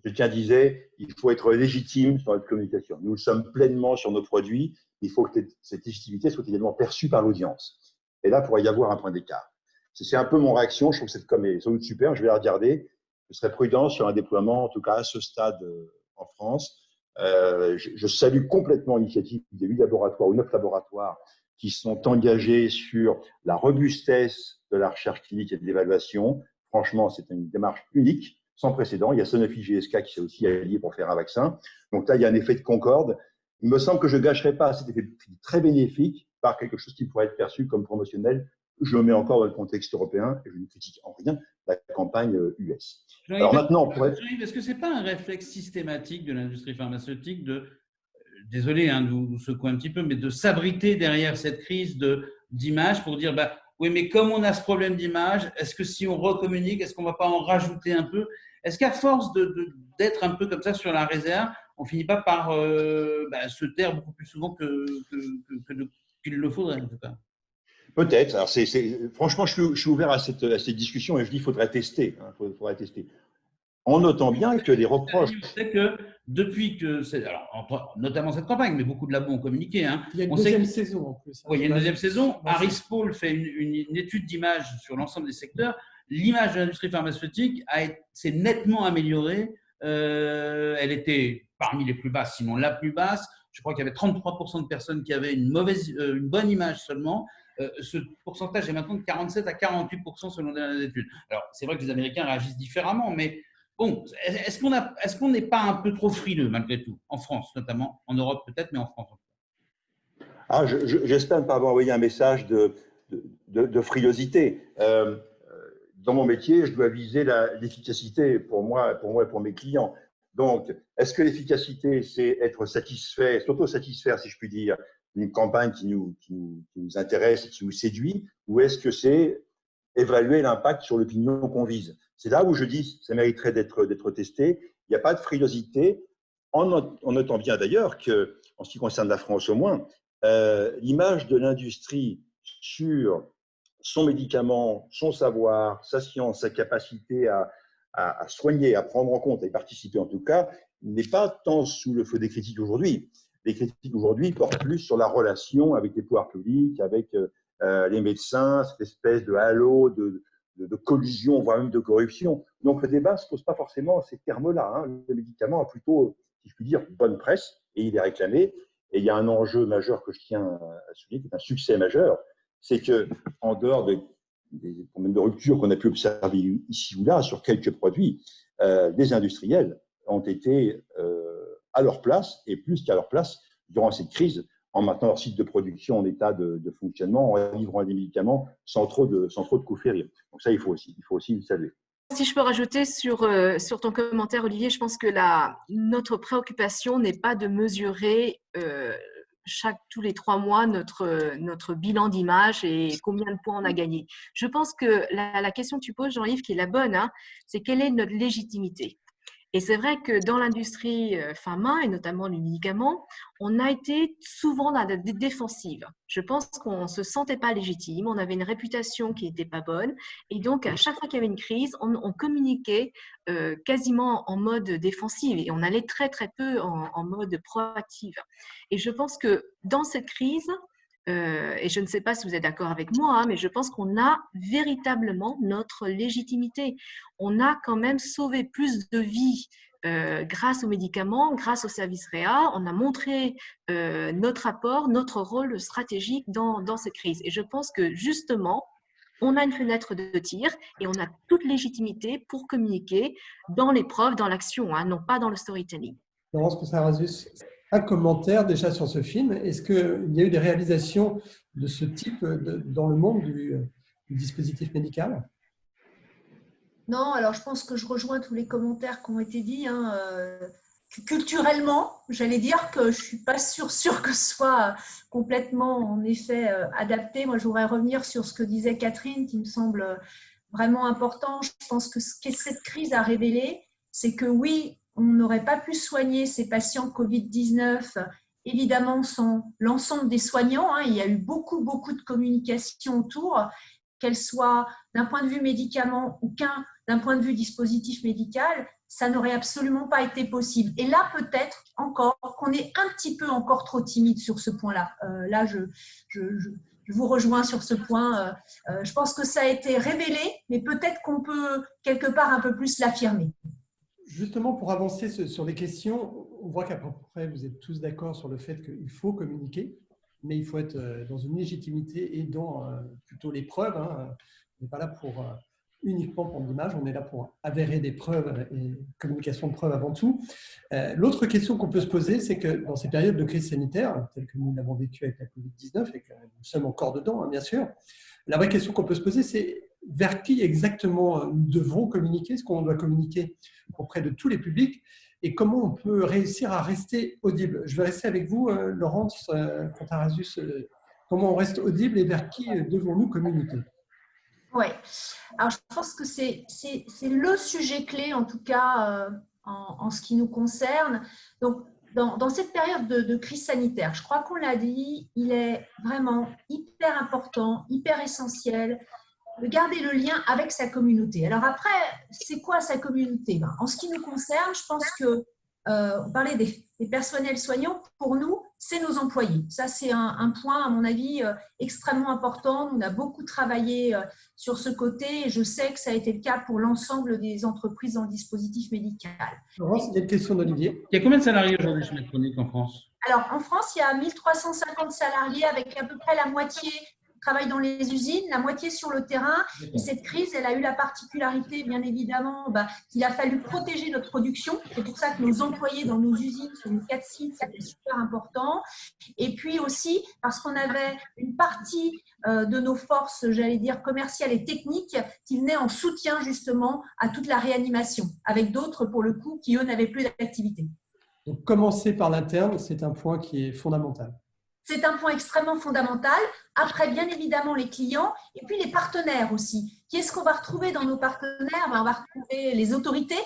[SPEAKER 6] quelqu'un disait il faut être légitime sur notre communication. Nous le sommes pleinement sur nos produits. Il faut que cette légitimité soit également perçue par l'audience. Et là, il pourrait y avoir un point d'écart. C'est un peu mon réaction. Je trouve que cette com est sans doute super. Je vais la regarder. Je serai prudent sur un déploiement, en tout cas à ce stade en France. Je salue complètement l'initiative des 8 laboratoires ou 9 laboratoires qui sont engagés sur la robustesse de la recherche clinique et de l'évaluation. Franchement, c'est une démarche unique, sans précédent. Il y a Sanofi GSK qui s'est aussi allié pour faire un vaccin. Donc là, il y a un effet de concorde. Il me semble que je ne gâcherai pas cet effet très bénéfique par quelque chose qui pourrait être perçu comme promotionnel. Je le mets encore dans le contexte européen et je ne critique en rien la campagne US. Alors maintenant,
[SPEAKER 2] est-ce que ce n'est pas un réflexe systématique de l'industrie pharmaceutique désolé de vous secouer un petit peu, mais de s'abriter derrière cette crise d'image pour dire oui, mais comme on a ce problème d'image, est-ce que si on recommunique, est-ce qu'on ne va pas en rajouter un peu? Est-ce qu'à force d'être un peu comme ça sur la réserve, on ne finit pas par se taire beaucoup plus souvent qu'il le faudrait, en tout cas?
[SPEAKER 6] Peut-être. Alors franchement, je suis ouvert à cette discussion et je dis qu'il faudrait tester. Faudrait tester. En notant bien que les reproches…
[SPEAKER 2] C'est que depuis que… notamment cette campagne, mais beaucoup de labos ont communiqué.
[SPEAKER 1] Il y a une deuxième saison en plus.
[SPEAKER 2] Oui, il y a une deuxième saison. Harris Poll fait une étude d'image sur l'ensemble des secteurs. L'image de l'industrie pharmaceutique s'est nettement améliorée. Elle était parmi les plus basses, sinon la plus basse. Je crois qu'il y avait 33% de personnes qui avaient une bonne image seulement. Ce pourcentage est maintenant de 47 à 48% selon les dernières études. Alors, c'est vrai que les Américains réagissent différemment, mais bon, est-ce qu'on n'est pas un peu trop frileux malgré tout, en France notamment, en Europe peut-être, mais en France.
[SPEAKER 6] J'espère ne pas avoir envoyé un message de frilosité. Dans mon métier, je dois viser l'efficacité pour moi et pour mes clients. Donc, est-ce que l'efficacité, c'est être satisfait, s'auto-satisfaire, si je puis dire, d'une campagne qui nous intéresse et qui nous séduit, ou est-ce que c'est évaluer l'impact sur l'opinion qu'on vise? C'est là où je dis que ça mériterait d'être testé. Il n'y a pas de frilosité, en notant bien d'ailleurs qu'en ce qui concerne la France au moins, l'image de l'industrie sur son médicament, son savoir, sa science, sa capacité à soigner, à prendre en compte, à y participer en tout cas, n'est pas tant sous le feu des critiques aujourd'hui. Les critiques aujourd'hui portent plus sur la relation avec les pouvoirs publics, avec les médecins, cette espèce de halo, de collusion, voire même de corruption. Donc le débat ne se pose pas forcément ces termes-là. Le médicament a plutôt, si je puis dire, bonne presse, et il est réclamé. Et il y a un enjeu majeur que je tiens à souligner, qui est un succès majeur, c'est qu'en dehors des problèmes de rupture qu'on a pu observer ici ou là sur quelques produits, les industriels ont été à leur place, et plus qu'à leur place, durant cette crise, en maintenant leur site de production en état de fonctionnement, en livrant des médicaments sans trop de coups férir. Donc ça, il faut aussi le saluer.
[SPEAKER 4] Si je peux rajouter sur ton commentaire, Olivier, je pense que notre préoccupation n'est pas de mesurer tous les 3 mois notre bilan d'image et combien de points on a gagné. Je pense que la question que tu poses, Jean-Yves, qui est la bonne, c'est quelle est notre légitimité? Et c'est vrai que dans l'industrie pharma, et notamment les médicaments, on a été souvent dans la défensive. Je pense qu'on ne se sentait pas légitime, on avait une réputation qui n'était pas bonne. Et donc, à chaque fois qu'il y avait une crise, on communiquait quasiment en mode défensif et on allait très, très peu en mode proactif. Et je pense que dans cette crise, et je ne sais pas si vous êtes d'accord avec moi, mais je pense qu'on a véritablement notre légitimité. On a quand même sauvé plus de vies grâce aux médicaments, grâce aux services réa. On a montré notre apport, notre rôle stratégique dans cette crise. Et je pense que justement, on a une fenêtre de tir et on a toute légitimité pour communiquer dans l'épreuve, dans l'action, non pas dans le storytelling.
[SPEAKER 1] Laurence Contarasus, un commentaire déjà sur ce film. Est-ce qu'il y a eu des réalisations de ce type dans le monde du dispositif médical?
[SPEAKER 5] Non, alors je pense que je rejoins tous les commentaires qui ont été dits. Culturellement, j'allais dire que je ne suis pas sûre que ce soit complètement, en effet, adapté. Moi, je voudrais revenir sur ce que disait Catherine, qui me semble vraiment important. Je pense que ce que cette crise a révélé, c'est que oui, on n'aurait pas pu soigner ces patients Covid-19, évidemment, sans l'ensemble des soignants. Il y a eu beaucoup de communication autour, qu'elle soit d'un point de vue médicament ou d'un point de vue dispositif médical, ça n'aurait absolument pas été possible. Et là, peut-être encore qu'on est un petit peu encore trop timide sur ce point-là. Là, je vous rejoins sur ce point. Je pense que ça a été révélé, mais peut-être qu'on peut quelque part un peu plus l'affirmer.
[SPEAKER 1] Justement, pour avancer sur les questions, on voit qu'à peu près, vous êtes tous d'accord sur le fait qu'il faut communiquer, mais il faut être dans une légitimité et dans plutôt les preuves. On n'est pas là uniquement pour l'image, on est là pour avérer des preuves et communication de preuves avant tout. L'autre question qu'on peut se poser, c'est que dans ces périodes de crise sanitaire, telles que nous l'avons vécu avec la Covid-19 et que nous sommes encore dedans, hein, bien sûr, la vraie question qu'on peut se poser, c'est vers qui exactement nous devons communiquer, est-ce qu'on doit communiquer auprès de tous les publics et comment on peut réussir à rester audible. Je vais rester avec vous, Laurence Contarasus. Comment on reste audible et vers qui devons-nous communiquer?
[SPEAKER 5] Oui, alors je pense que c'est le sujet clé, en tout cas en ce qui nous concerne. Donc, dans cette période de crise sanitaire, je crois qu'on l'a dit, il est vraiment hyper important, hyper essentiel de garder le lien avec sa communauté. Alors après, c'est quoi sa communauté? En ce qui nous concerne, je pense que on parlait des personnels soignants, pour nous, c'est nos employés. Ça, c'est un point, à mon avis, extrêmement important. On a beaucoup travaillé sur ce côté et je sais que ça a été le cas pour l'ensemble des entreprises dans le dispositif médical.
[SPEAKER 1] Laurence, il y a une question d'Olivier.
[SPEAKER 2] Il y a combien de salariés aujourd'hui chez Medtronic en France?
[SPEAKER 5] Alors, en France, il y a 1350 salariés avec à peu près la moitié travaillent dans les usines, la moitié sur le terrain. Et cette crise, elle a eu la particularité, bien évidemment, qu'il a fallu protéger notre production. C'est pour ça que nos employés dans nos usines, sur nos 4 sites, c'était super important. Et puis aussi, parce qu'on avait une partie de nos forces, j'allais dire, commerciales et techniques, qui venaient en soutien justement à toute la réanimation, avec d'autres, pour le coup, qui, eux, n'avaient plus d'activité.
[SPEAKER 1] Donc, commencer par l'interne, c'est un point qui est fondamental.
[SPEAKER 5] C'est un point extrêmement fondamental. Après, bien évidemment, les clients et puis les partenaires aussi. Qui est-ce qu'on va retrouver dans nos partenaires? On va retrouver les autorités.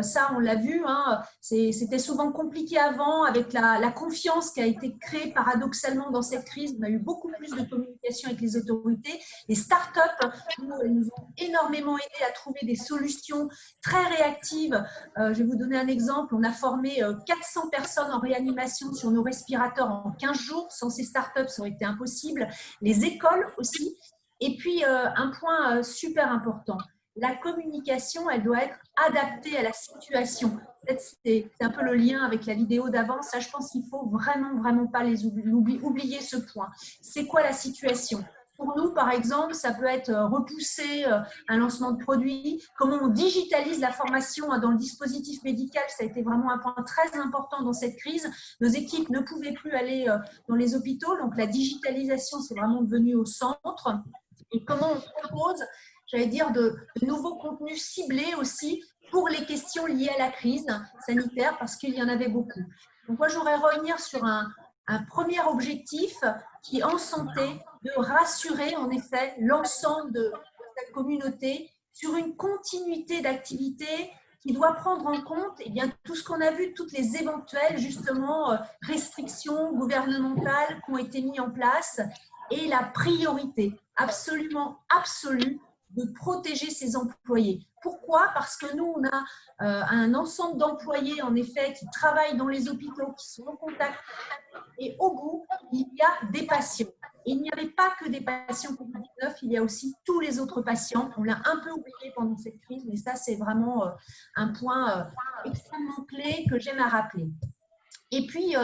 [SPEAKER 5] Ça, on l'a vu, hein, c'était souvent compliqué avant avec la confiance qui a été créée paradoxalement dans cette crise. On a eu beaucoup plus de communication avec les autorités. Les startups nous ont énormément aidé à trouver des solutions très réactives. Je vais vous donner un exemple. On a formé 400 personnes en réanimation sur nos respirateurs en 15 jours. Sans ces startups, ça aurait été impossible. Les écoles aussi. Et puis, un point super important. La communication, elle doit être adaptée à la situation. C'est un peu le lien avec la vidéo d'avant. Ça, je pense qu'il ne faut vraiment pas oublier ce point. C'est quoi la situation? Pour nous, par exemple, ça peut être repousser un lancement de produit. Comment on digitalise la formation dans le dispositif médical, ça a été vraiment un point très important dans cette crise. Nos équipes ne pouvaient plus aller dans les hôpitaux, donc la digitalisation, c'est vraiment devenu au centre. Et comment on propose, j'allais dire, de nouveaux contenus ciblés aussi pour les questions liées à la crise sanitaire, parce qu'il y en avait beaucoup. Donc moi, je voudrais revenir sur un premier objectif qui est en santé, de rassurer en effet l'ensemble de la communauté sur une continuité d'activité qui doit prendre en compte tout ce qu'on a vu, toutes les éventuelles justement restrictions gouvernementales qui ont été mises en place et la priorité absolument absolue de protéger ses employés. Pourquoi? Parce que nous, on a un ensemble d'employés, en effet, qui travaillent dans les hôpitaux, qui sont en contact. Et au bout, il y a des patients. Et il n'y avait pas que des patients Covid-19, il y a aussi tous les autres patients. On l'a un peu oublié pendant cette crise, mais ça, c'est vraiment un point extrêmement clé que j'aime à rappeler. Et puis,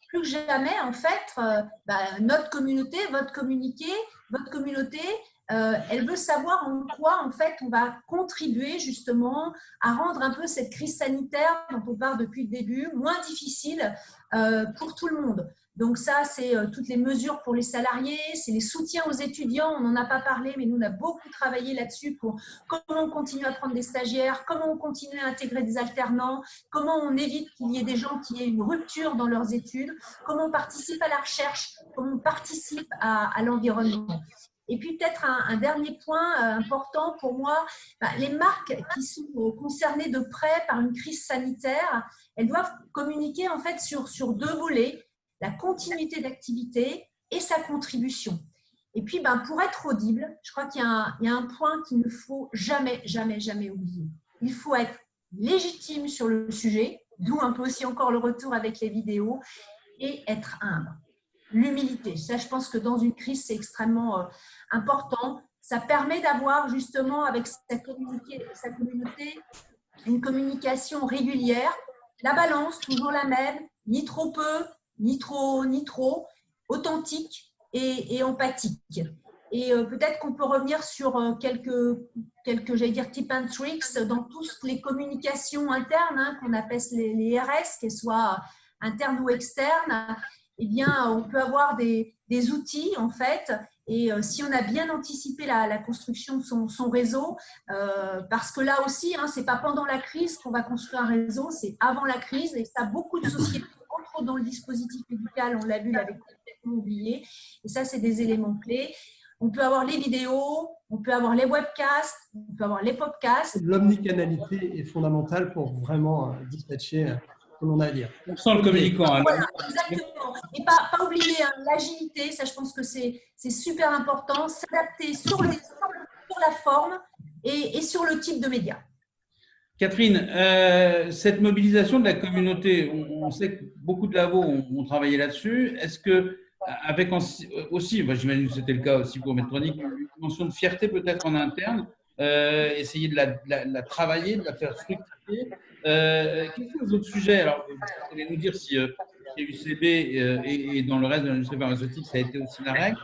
[SPEAKER 5] plus que jamais, en fait, notre communauté, votre communauté, elle veut savoir en quoi, en fait, on va contribuer justement à rendre un peu cette crise sanitaire dont on parle depuis le début moins difficile pour tout le monde. Donc ça, c'est toutes les mesures pour les salariés, c'est les soutiens aux étudiants. On n'en a pas parlé, mais nous, on a beaucoup travaillé là-dessus pour comment on continue à prendre des stagiaires, comment on continue à intégrer des alternants, comment on évite qu'il y ait des gens qui aient une rupture dans leurs études, comment on participe à la recherche, comment on participe à l'environnement. Et puis peut-être un dernier point important pour moi, les marques qui sont concernées de près par une crise sanitaire, elles doivent communiquer en fait sur deux volets, la continuité d'activité et sa contribution. Et puis pour être audible, je crois qu'il y a un point qu'il ne faut jamais oublier. Il faut être légitime sur le sujet, d'où un peu aussi encore le retour avec les vidéos, et être humble. L'humilité, ça je pense que dans une crise c'est extrêmement important. Ça permet d'avoir justement avec sa communauté une communication régulière. La balance, toujours la même, ni trop peu, ni trop, authentique et empathique. Et peut-être qu'on peut revenir sur quelques j'allais dire, tips and tricks dans toutes les communications internes, hein, qu'on appelle les RS, qu'elles soient internes ou externes. Eh bien, on peut avoir des outils, en fait, et si on a bien anticipé la construction de son réseau, parce que là aussi, hein, ce n'est pas pendant la crise qu'on va construire un réseau, c'est avant la crise, et ça, beaucoup de sociétés, entre autres dans le dispositif médical, on l'a vu, l'avaient complètement oublié, et ça, c'est des éléments clés. On peut avoir les vidéos, on peut avoir les webcasts, on peut avoir les podcasts.
[SPEAKER 1] L'omnicanalité est fondamentale pour vraiment dispatcher ce que l'on a à dire.
[SPEAKER 2] On sent le communicant. Hein.
[SPEAKER 5] Voilà, exactement. Et pas oublier l'agilité, ça je pense que c'est super important, s'adapter sur la forme et sur le type de média.
[SPEAKER 2] Catherine, cette mobilisation de la communauté, on sait que beaucoup de labos ont travaillé là-dessus. Est-ce que, avec aussi, j'imagine que c'était le cas aussi pour Medtronic, une dimension de fierté peut-être en interne, essayer de la travailler, de la faire fructifier. Quels sont les autres sujets? Alors, vous allez nous dire si chez UCB et dans le reste de l'industrie pharmaceutique, ça a été aussi la règle.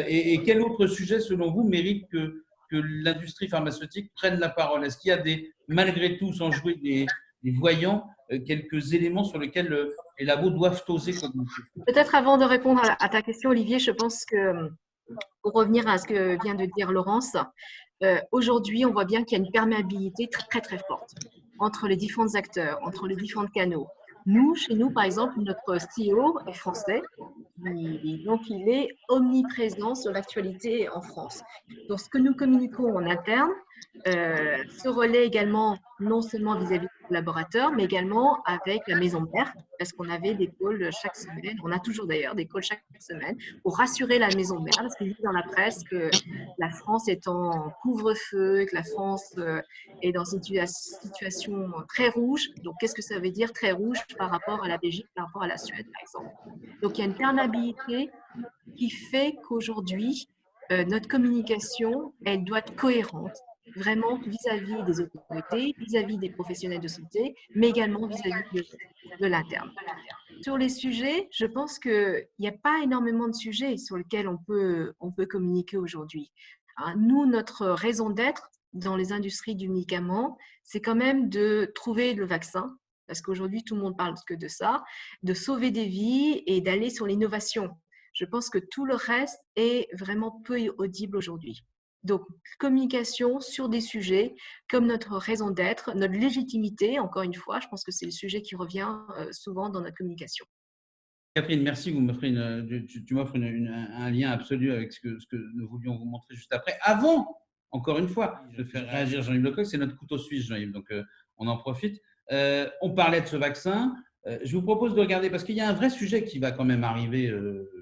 [SPEAKER 2] Et quel autre sujet, selon vous, mérite que l'industrie pharmaceutique prenne la parole? Est-ce qu'il y a malgré tout, sans jouer des voyants, quelques éléments sur lesquels les labos doivent oser communiquer?
[SPEAKER 4] Peut-être avant de répondre à ta question, Olivier, je pense que pour revenir à ce que vient de dire Laurence, aujourd'hui, on voit bien qu'il y a une perméabilité très, très forte entre les différents acteurs, entre les différents canaux. Nous, chez nous, par exemple, notre CEO est français, donc il est omniprésent sur l'actualité en France. Donc, ce que nous communiquons en interne se relaie également non seulement vis-à-vis des collaborateurs, mais également avec la maison mère, parce qu'on avait des calls chaque semaine, on a toujours d'ailleurs des calls chaque semaine, pour rassurer la maison mère, parce qu'il dit dans la presse que la France est en couvre-feu, que la France est dans une situation très rouge. Donc, qu'est-ce que ça veut dire très rouge par rapport à la Belgique, par rapport à la Suède, par exemple? Donc, il y a une perméabilité qui fait qu'aujourd'hui, notre communication, elle doit être cohérente, vraiment vis-à-vis des autorités, vis-à-vis des professionnels de santé, mais également vis-à-vis de l'interne. Sur les sujets, je pense qu'il n'y a pas énormément de sujets sur lesquels on peut communiquer aujourd'hui. Nous, notre raison d'être dans les industries du médicament, c'est quand même de trouver le vaccin, parce qu'aujourd'hui, tout le monde parle que de ça, de sauver des vies et d'aller sur l'innovation. Je pense que tout le reste est vraiment peu audible aujourd'hui. Donc, communication sur des sujets comme notre raison d'être, notre légitimité, encore une fois, je pense que c'est le sujet qui revient souvent dans notre communication.
[SPEAKER 2] Catherine, merci. Vous m'offrez tu m'offres un lien absolu avec ce que nous voulions vous montrer juste après. Avant, encore une fois, de faire réagir Jean-Yves Lecoq, c'est notre couteau suisse, Jean-Yves, donc on en profite. On parlait de ce vaccin. Je vous propose de regarder, parce qu'il y a un vrai sujet qui va quand même arriver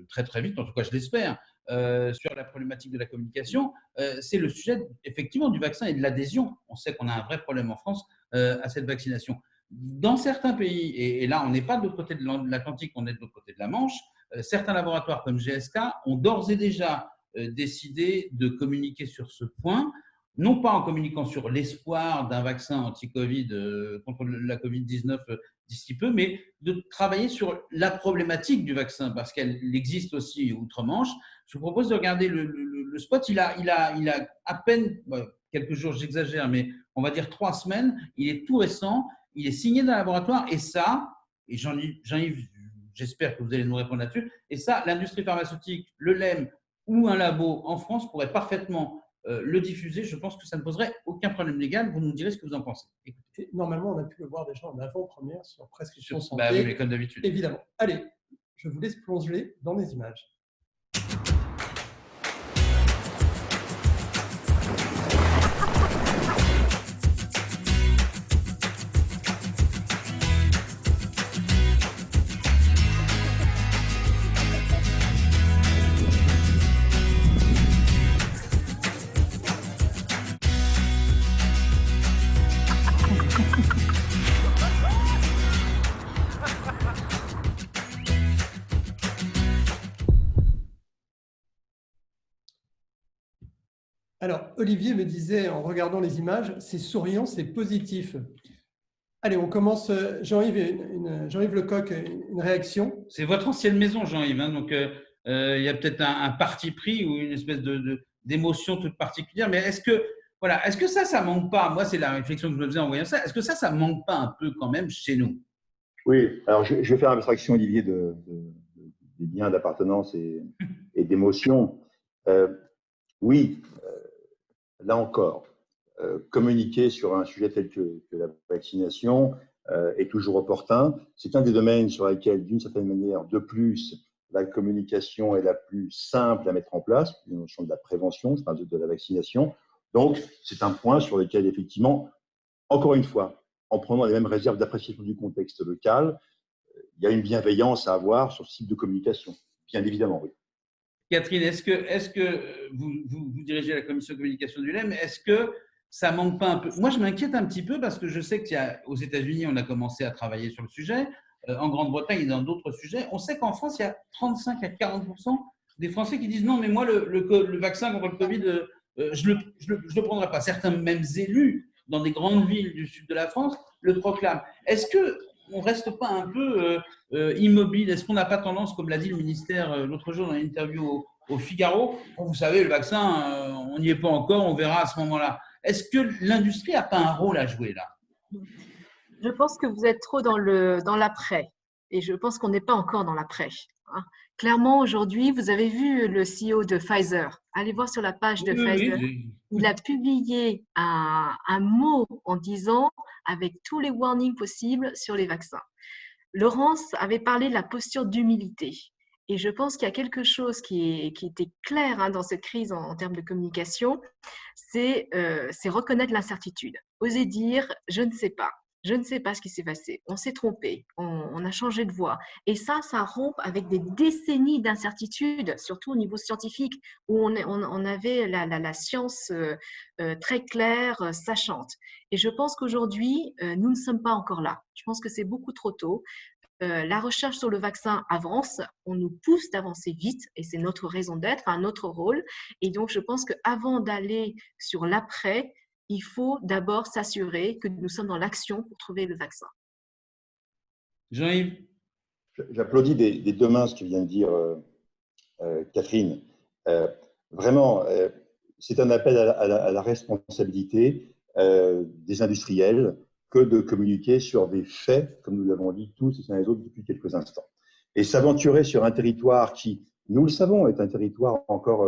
[SPEAKER 2] très très vite, en tout cas je l'espère, sur la problématique de la communication, c'est le sujet effectivement du vaccin et de l'adhésion. On sait qu'on a un vrai problème en France à cette vaccination. Dans certains pays, et là on n'est pas de l'autre côté de l'Atlantique, on est de l'autre côté de la Manche, certains laboratoires comme GSK ont d'ores et déjà décidé de communiquer sur ce point, non pas en communiquant sur l'espoir d'un vaccin anti-Covid contre la Covid-19 d'ici peu, mais de travailler sur la problématique du vaccin, parce qu'elle existe aussi outre-Manche. Je vous propose de regarder le spot. Il a à peine quelques jours, j'exagère, mais on va dire 3 semaines. Il est tout récent. Il est signé d'un laboratoire. Et ça, et Jean-Yves, j'espère que vous allez nous répondre là-dessus, et ça, l'industrie pharmaceutique, le LEM ou un labo en France pourrait parfaitement le diffuser. Je pense que ça ne poserait aucun problème légal. Vous nous direz ce que vous en pensez.
[SPEAKER 1] Écoutez, normalement, on a pu le voir déjà en avant-première sur Prescription Santé.
[SPEAKER 2] Bah oui, mais comme d'habitude.
[SPEAKER 1] Évidemment. Allez, je vous laisse plonger dans les images. Alors, Olivier me disait, en regardant les images, c'est souriant, c'est positif. Allez, on commence. Jean-Yves Lecoq, une réaction?
[SPEAKER 2] C'est votre ancienne maison, Jean-Yves. Hein, donc, il y a peut-être un parti pris ou une espèce d'émotion toute particulière. Mais est-ce que ça manque pas? Moi, c'est la réflexion que je me faisais en voyant ça. Est-ce que ça manque pas un peu quand même chez nous?
[SPEAKER 6] Oui, alors je vais faire abstraction, Olivier, des liens d'appartenance et d'émotion. Oui, là encore, communiquer sur un sujet tel que la vaccination est toujours opportun. C'est un des domaines sur lesquels, d'une certaine manière, de plus, la communication est la plus simple à mettre en place, la notion de la prévention, je parle de la vaccination. Donc, c'est un point sur lequel, effectivement, encore une fois, en prenant les mêmes réserves d'appréciation du contexte local, il y a une bienveillance à avoir sur ce type de communication, bien évidemment, oui.
[SPEAKER 2] Catherine, est-ce que vous dirigez la commission de communication du LEM, est-ce que ça manque pas un peu? Moi, je m'inquiète un petit peu parce que je sais qu'aux États-Unis, on a commencé à travailler sur le sujet, en Grande-Bretagne et dans d'autres sujets. On sait qu'en France, il y a 35 à 40% des Français qui disent non, mais moi, le vaccin contre le Covid, je le prendrai pas. Certains mêmes élus dans des grandes villes du sud de la France le proclament. Est-ce qu'on ne reste pas un peu immobile? Est-ce qu'on n'a pas tendance, comme l'a dit le ministère l'autre jour dans une interview au Figaro, vous savez, le vaccin, on n'y est pas encore, on verra à ce moment-là. Est-ce que l'industrie n'a pas un rôle à jouer là?
[SPEAKER 4] Je pense que vous êtes trop dans l'après et je pense qu'on n'est pas encore dans l'après. Clairement, aujourd'hui, vous avez vu le CEO de Pfizer. Allez voir sur la page de Pfizer.
[SPEAKER 2] Oui.
[SPEAKER 4] Il a publié un mot en disant avec tous les warnings possibles sur les vaccins. Laurence avait parlé de la posture d'humilité. Et je pense qu'il y a quelque chose qui était clair dans cette crise en termes de communication, c'est reconnaître l'incertitude. Oser dire « je ne sais pas ». Je ne sais pas ce qui s'est passé, on s'est trompé, on a changé de voie. Et ça rompt avec des décennies d'incertitude, surtout au niveau scientifique, où on avait la science très claire, sachante. Et je pense qu'aujourd'hui, nous ne sommes pas encore là. Je pense que c'est beaucoup trop tôt. La recherche sur le vaccin avance, on nous pousse d'avancer vite et c'est notre raison d'être, notre rôle. Et donc, je pense qu'avant d'aller sur l'après, il faut d'abord s'assurer que nous sommes dans l'action pour trouver le vaccin.
[SPEAKER 2] Jean-Yves?
[SPEAKER 6] J'applaudis des deux mains ce que vient de dire Catherine. Vraiment, c'est un appel à la responsabilité des industriels que de communiquer sur des faits, comme nous l'avons dit tous et les autres depuis quelques instants. Et s'aventurer sur un territoire qui, nous le savons, est un territoire encore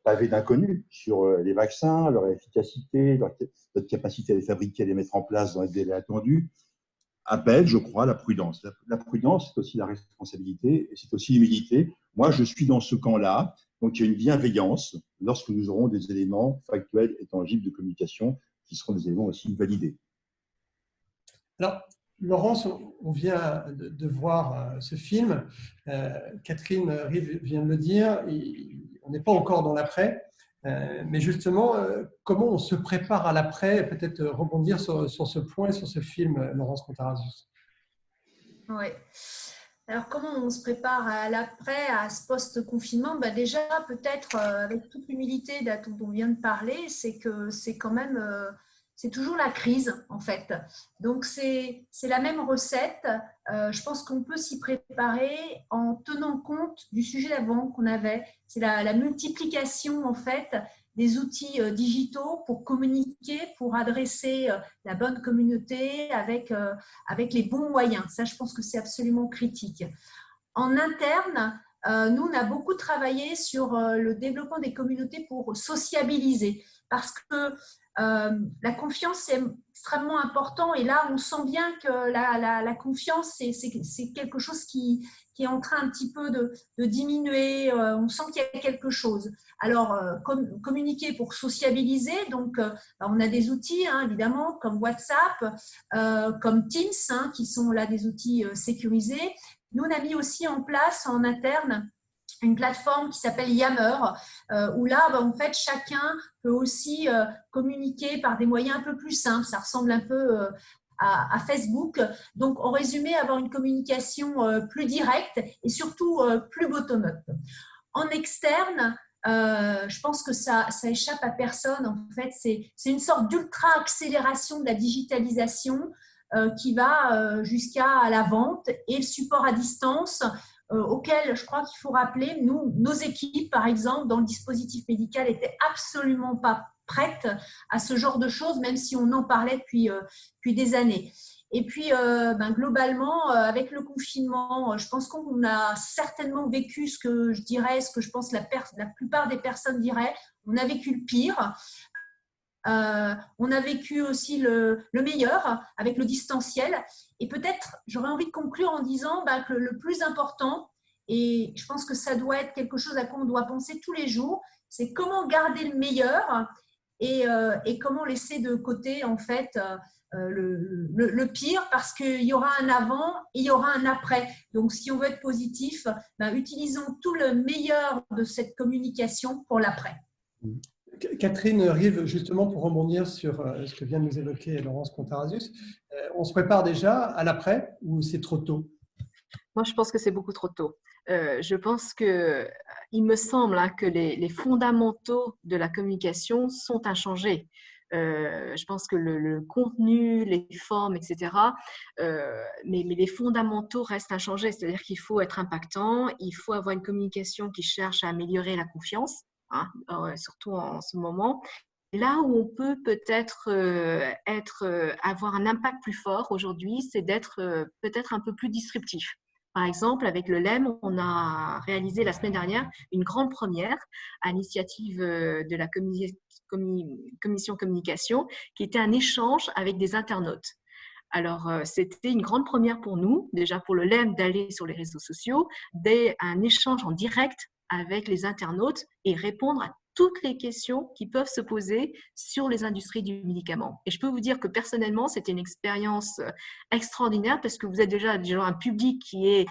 [SPEAKER 6] pavé d'inconnus sur les vaccins, leur efficacité, notre capacité à les fabriquer, à les mettre en place dans les délais attendus, appelle, je crois, la prudence. La prudence, c'est aussi la responsabilité et c'est aussi l'humilité. Moi, je suis dans ce camp-là. Donc, il y a une bienveillance lorsque nous aurons des éléments factuels et tangibles de communication qui seront des éléments aussi validés.
[SPEAKER 1] Alors, Laurence, on vient de voir ce film. Catherine Rive vient de le dire, on n'est pas encore dans l'après. Mais justement, comment on se prépare à l'après? Peut-être rebondir sur ce point, sur ce film, Laurence Contarasus.
[SPEAKER 5] Oui. Alors, comment on se prépare à l'après, à ce post-confinement? Déjà, peut-être avec toute l'humilité dont on vient de parler, c'est que c'est quand même, c'est toujours la crise, en fait. Donc, c'est la même recette. Je pense qu'on peut s'y préparer en tenant compte du sujet d'avant qu'on avait. C'est la multiplication, en fait, des outils digitaux pour communiquer, pour adresser la bonne communauté avec les bons moyens. Ça, je pense que c'est absolument critique. En interne, nous, on a beaucoup travaillé sur le développement des communautés pour sociabiliser parce que la confiance est extrêmement important et là, on sent bien que la confiance, c'est quelque chose qui est en train un petit peu de diminuer. On sent qu'il y a quelque chose. Alors, communiquer pour sociabiliser, donc on a des outils, évidemment, comme WhatsApp, comme Teams, qui sont là des outils sécurisés. Nous, on a mis aussi en place en interne une plateforme qui s'appelle Yammer, où là, en fait, chacun peut aussi communiquer par des moyens un peu plus simples. Ça ressemble un peu à Facebook. Donc, en résumé, avoir une communication plus directe et surtout plus bottom-up. En externe, je pense que ça échappe à personne. En fait, c'est une sorte d'ultra-accélération de la digitalisation qui va jusqu'à la vente et le support à distance. auxquels je crois qu'il faut rappeler, nous, nos équipes, par exemple, dans le dispositif médical, n'étaient absolument pas prêtes à ce genre de choses, même si on en parlait depuis des années. Et puis, globalement, avec le confinement, je pense qu'on a certainement vécu ce que je pense la plupart des personnes diraient, on a vécu le pire. On a vécu aussi le meilleur avec le distanciel. Et peut-être, j'aurais envie de conclure en disant que le plus important, et je pense que ça doit être quelque chose à quoi on doit penser tous les jours, c'est comment garder le meilleur et comment laisser de côté en fait le pire, parce qu'il y aura un avant et il y aura un après. Donc, si on veut être positif, utilisons tout le meilleur de cette communication pour l'après.
[SPEAKER 1] Catherine Rive, justement pour rebondir sur ce que vient de nous évoquer Laurence Contarasus, on se prépare déjà à l'après ou c'est trop tôt?
[SPEAKER 4] Moi, je pense que c'est beaucoup trop tôt. Je pense il me semble que les fondamentaux de la communication sont inchangés. Je pense que le contenu, les formes, etc., mais les fondamentaux restent inchangés. C'est-à-dire qu'il faut être impactant, il faut avoir une communication qui cherche à améliorer la confiance, surtout en ce moment. Là où on peut peut-être avoir un impact plus fort aujourd'hui, c'est d'être peut-être un peu plus disruptif. Par exemple, avec le LEM, on a réalisé la semaine dernière une grande première à l'initiative de la commission communication, qui était un échange avec des internautes. Alors, c'était une grande première pour nous, déjà pour le LEM, d'aller sur les réseaux sociaux, un échange en direct avec les internautes et répondre à toutes les questions qui peuvent se poser sur les industries du médicament. Et je peux vous dire que personnellement, c'était une expérience extraordinaire parce que vous êtes déjà un public qui est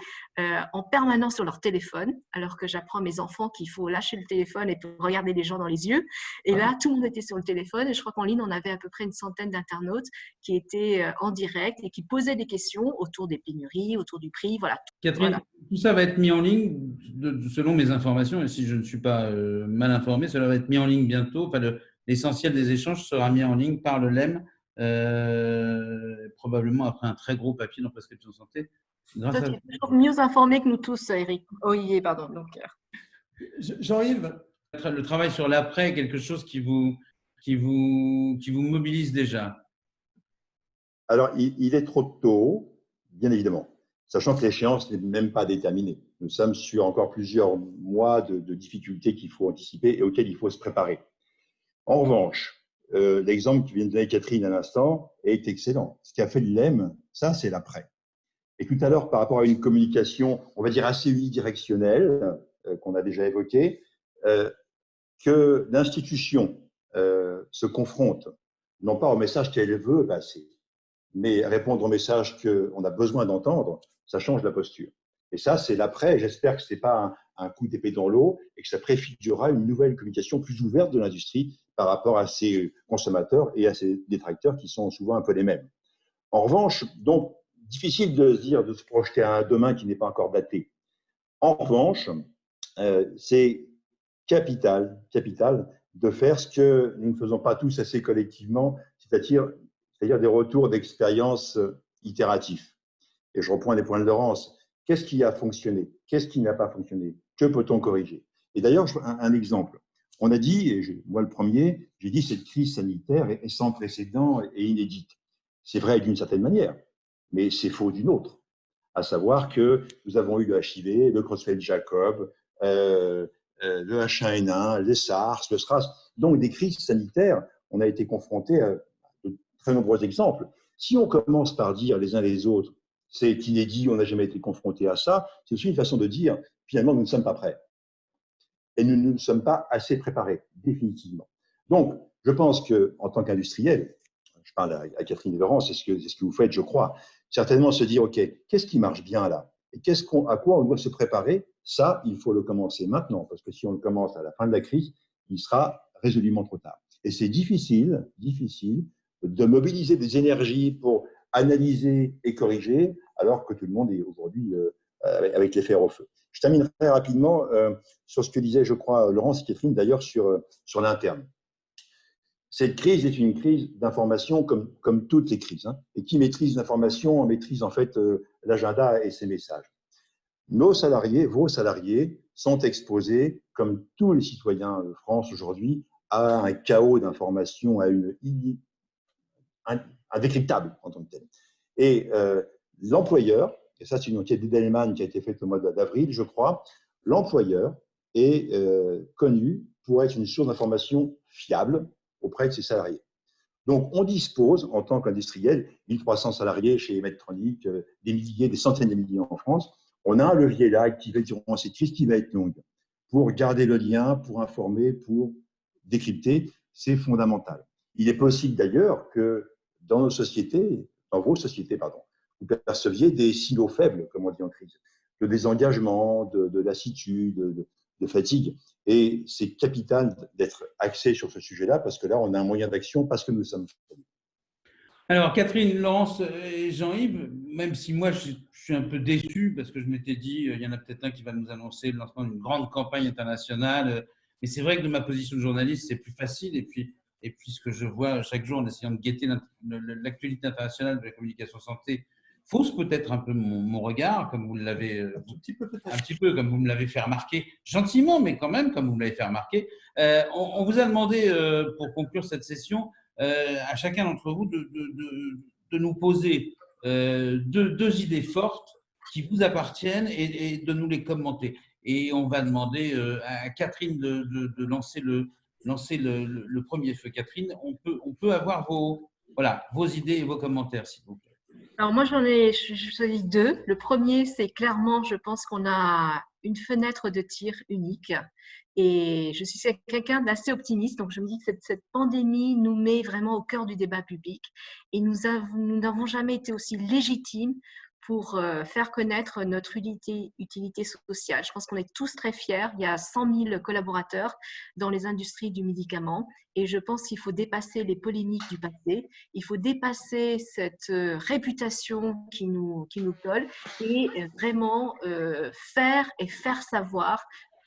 [SPEAKER 4] en permanence sur leur téléphone, alors que j'apprends à mes enfants qu'il faut lâcher le téléphone et regarder les gens dans les yeux. Et là, tout le monde était sur le téléphone et je crois qu'en ligne, on avait à peu près une centaine d'internautes qui étaient en direct et qui posaient des questions autour des pénuries, autour du prix. Voilà.
[SPEAKER 2] Catherine, tout ça va être mis en ligne, selon mes informations, et si je ne suis pas mal informé, cela va être mis en ligne bientôt. Enfin, l'essentiel des échanges sera mis en ligne par le LEM, probablement après un très gros papier dans Prescription Santé.
[SPEAKER 4] Tu es toujours mieux informé que nous tous, Olivier, pardon.
[SPEAKER 1] Jean-Yves,
[SPEAKER 2] le travail sur l'après est quelque chose qui vous mobilise déjà?
[SPEAKER 6] Alors, il est trop tôt, bien évidemment, sachant que l'échéance n'est même pas déterminée. Nous sommes sur encore plusieurs mois de difficultés qu'il faut anticiper et auxquelles il faut se préparer. En revanche, l'exemple que vient de donner Catherine à l'instant est excellent. Ce qu'a fait le LEM, ça, c'est l'après. Et tout à l'heure, par rapport à une communication, on va dire assez unidirectionnelle, qu'on a déjà évoquée, que l'institution se confronte, non pas au message qu'elle veut passer, mais répondre au message qu'on a besoin d'entendre, ça change la posture. Et ça, c'est l'après. J'espère que ce n'est pas un coup d'épée dans l'eau et que ça préfigurera une nouvelle communication plus ouverte de l'industrie par rapport à ses consommateurs et à ses détracteurs qui sont souvent un peu les mêmes. En revanche, donc, difficile de se projeter à un demain qui n'est pas encore daté. En revanche, c'est capital de faire ce que nous ne faisons pas tous assez collectivement, c'est-à-dire des retours d'expérience itératifs. Et je reprends les points de Laurence. Qu'est-ce qui a fonctionné? Qu'est-ce qui n'a pas fonctionné? Que peut-on corriger? Et d'ailleurs, un exemple. On a dit, et moi le premier, j'ai dit cette crise sanitaire est sans précédent et inédite. C'est vrai d'une certaine manière, mais c'est faux d'une autre. À savoir que nous avons eu le HIV, le Creutzfeldt-Jakob, le H1N1, les SARS, le SRAS. Donc des crises sanitaires, on a été confrontés à de très nombreux exemples. Si on commence par dire les uns les autres, c'est inédit, on n'a jamais été confronté à ça, c'est aussi une façon de dire, finalement, nous ne sommes pas prêts. Et nous ne sommes pas assez préparés, définitivement. Donc, je pense qu'en tant qu'industriel, je parle à Catherine et Laurence, c'est ce que vous faites, je crois, certainement se dire, OK, qu'est-ce qui marche bien là? Et à quoi on doit se préparer? Ça, il faut le commencer maintenant, parce que si on le commence à la fin de la crise, il sera résolument trop tard. Et c'est difficile de mobiliser des énergies pour analyser et corriger, alors que tout le monde est aujourd'hui avec les fers au feu. Je terminerai rapidement sur ce que disait, je crois, Laurence et Catherine, d'ailleurs, sur l'interne. Cette crise est une crise d'information comme toutes les crises. Et qui maîtrise l'information maîtrise en fait l'agenda et ses messages. nos salariés, vos salariés, sont exposés, comme tous les citoyens de France aujourd'hui, à un chaos d'informations, à indécryptable en tant que tel. Et l'employeur, et ça c'est une enquête d'Edelman qui a été faite au mois d'avril, je crois, l'employeur est connu pour être une source d'information fiable auprès de ses salariés. Donc, on dispose, en tant qu'industriel, 1300 salariés chez Medtronic, des milliers, des centaines de milliers en France. On a un levier là activé durant cette crise qui va être longue pour garder le lien, pour informer, pour décrypter. C'est fondamental. Il est possible d'ailleurs que dans nos sociétés, dans vos sociétés, pardon, vous perceviez des silos faibles, comme on dit en crise, de désengagement, de lassitude, de fatigue. Et c'est capital d'être axé sur ce sujet-là parce que là, on a un moyen d'action parce que nous sommes.
[SPEAKER 2] Alors, Catherine, Laurence et Jean-Yves, même si moi je suis un peu déçu parce que je m'étais dit, il y en a peut-être un qui va nous annoncer le lancement d'une grande campagne internationale, mais c'est vrai que de ma position de journaliste, c'est plus facile. Et puis ce que je vois chaque jour en essayant de guetter l'actualité internationale de la communication santé fausse peut-être un peu mon regard, comme vous l'avez un petit peu comme vous me l'avez fait remarquer, gentiment, mais quand même, comme vous me l'avez fait remarquer. On vous a demandé, pour conclure cette session, à chacun d'entre vous de nous poser deux idées fortes qui vous appartiennent et de nous les commenter. Et on va demander à Catherine de lancer le premier feu. Catherine, on peut avoir vos idées et vos commentaires, s'il vous plaît.
[SPEAKER 4] Alors moi, je choisis deux. Le premier, c'est clairement, je pense qu'on a une fenêtre de tir unique. Et je suis quelqu'un d'assez optimiste, donc je me dis que cette pandémie nous met vraiment au cœur du débat public. Et nous n'avons jamais été aussi légitimes pour faire connaître notre utilité sociale. Je pense qu'on est tous très fiers. Il y a 100 000 collaborateurs dans les industries du médicament. Et je pense qu'il faut dépasser les polémiques du passé. Il faut dépasser cette réputation qui nous colle et vraiment faire savoir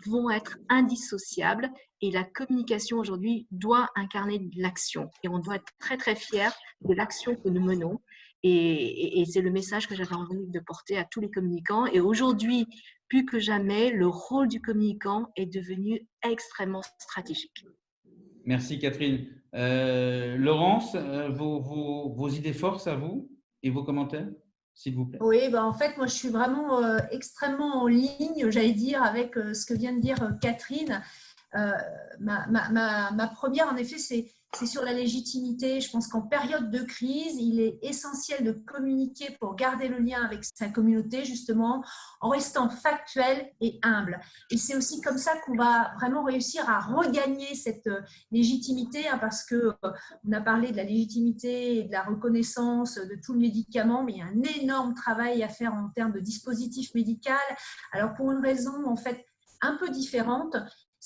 [SPEAKER 4] vont être indissociables. Et la communication aujourd'hui doit incarner de l'action. Et on doit être très, très fiers de l'action que nous menons. Et c'est le message que j'avais envie de porter à tous les communicants. Et aujourd'hui, plus que jamais, le rôle du communicant est devenu extrêmement stratégique.
[SPEAKER 2] Merci Catherine. Laurence, vos idées fortes à vous et vos commentaires, s'il vous plaît.
[SPEAKER 5] Oui, en fait, moi je suis vraiment extrêmement en ligne, j'allais dire, avec ce que vient de dire Catherine. Ma première, en effet, c'est sur la légitimité. Je pense qu'en période de crise, il est essentiel de communiquer pour garder le lien avec sa communauté, justement, en restant factuel et humble. Et c'est aussi comme ça qu'on va vraiment réussir à regagner cette légitimité, parce qu'on a parlé de la légitimité et de la reconnaissance de tout le médicament, mais il y a un énorme travail à faire en termes de dispositif médical. Alors, pour une raison, en fait, un peu différente,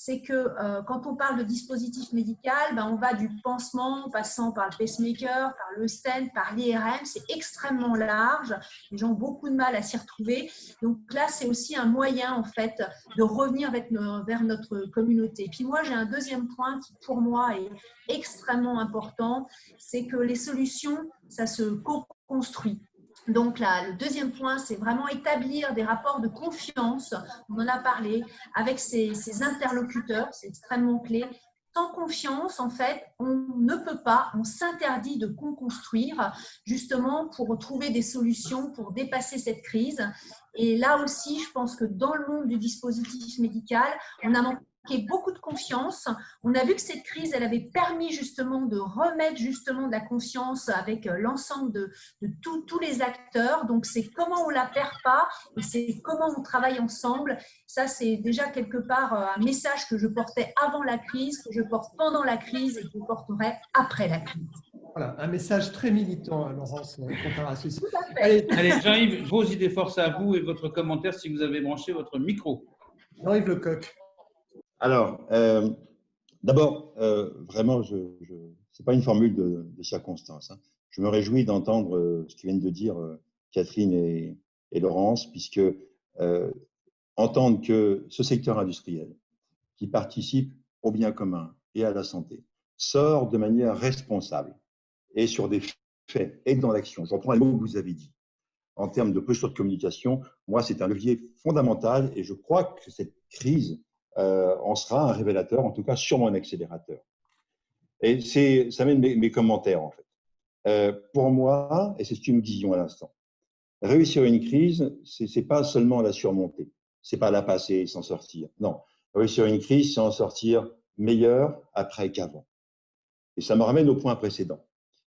[SPEAKER 5] c'est que quand on parle de dispositif médical, on va du pansement, en passant par le pacemaker, par le stent, par l'IRM. C'est extrêmement large. Les gens ont beaucoup de mal à s'y retrouver. Donc là, c'est aussi un moyen, en fait, de revenir vers notre communauté. Et puis moi, j'ai un deuxième point qui, pour moi, est extrêmement important. C'est que les solutions, ça se co-construit. Donc là, le deuxième point, c'est vraiment établir des rapports de confiance, on en a parlé, avec ces interlocuteurs, c'est extrêmement clé. Sans confiance, en fait, on ne peut pas, on s'interdit de co-construire, justement pour trouver des solutions, pour dépasser cette crise. Et là aussi, je pense que dans le monde du dispositif médical, on a manqué beaucoup de confiance. On a vu que cette crise, elle avait permis justement de remettre justement de la confiance avec l'ensemble de tous les acteurs. Donc, c'est comment on ne la perd pas et c'est comment on travaille ensemble. Ça, c'est déjà quelque part un message que je portais avant la crise, que je porte pendant la crise et que je porterai après la crise.
[SPEAKER 1] Voilà, un message très militant, Laurence Contarassus.
[SPEAKER 2] Allez, Jean-Yves, vos idées forces à vous et votre commentaire si vous avez branché votre micro.
[SPEAKER 1] Jean-Yves Lecoq.
[SPEAKER 6] Alors, d'abord, vraiment, ce n'est pas une formule de circonstance. Hein. Je me réjouis d'entendre ce que viennent de dire Catherine et Laurence, puisque entendre que ce secteur industriel qui participe au bien commun et à la santé sort de manière responsable et sur des faits et dans l'action, je reprends les mots que vous avez dit, en termes de posture de communication, moi, c'est un levier fondamental et je crois que cette crise en sera un révélateur, en tout cas sûrement un accélérateur. Et ça mène mes commentaires, en fait. Pour moi, et c'est ce que nous disions à l'instant, réussir une crise, ce n'est pas seulement la surmonter, ce n'est pas la passer et s'en sortir. Non, réussir une crise, c'est en sortir meilleur après qu'avant. Et ça me ramène au point précédent.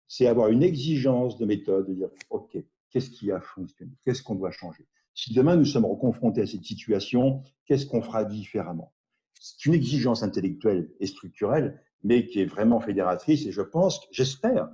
[SPEAKER 6] C'est avoir une exigence de méthode, de dire, OK, qu'est-ce qui a fonctionné? Qu'est-ce qu'on doit changer? Si demain nous sommes confrontés à cette situation, qu'est-ce qu'on fera différemment? C'est une exigence intellectuelle et structurelle, mais qui est vraiment fédératrice et je pense, j'espère,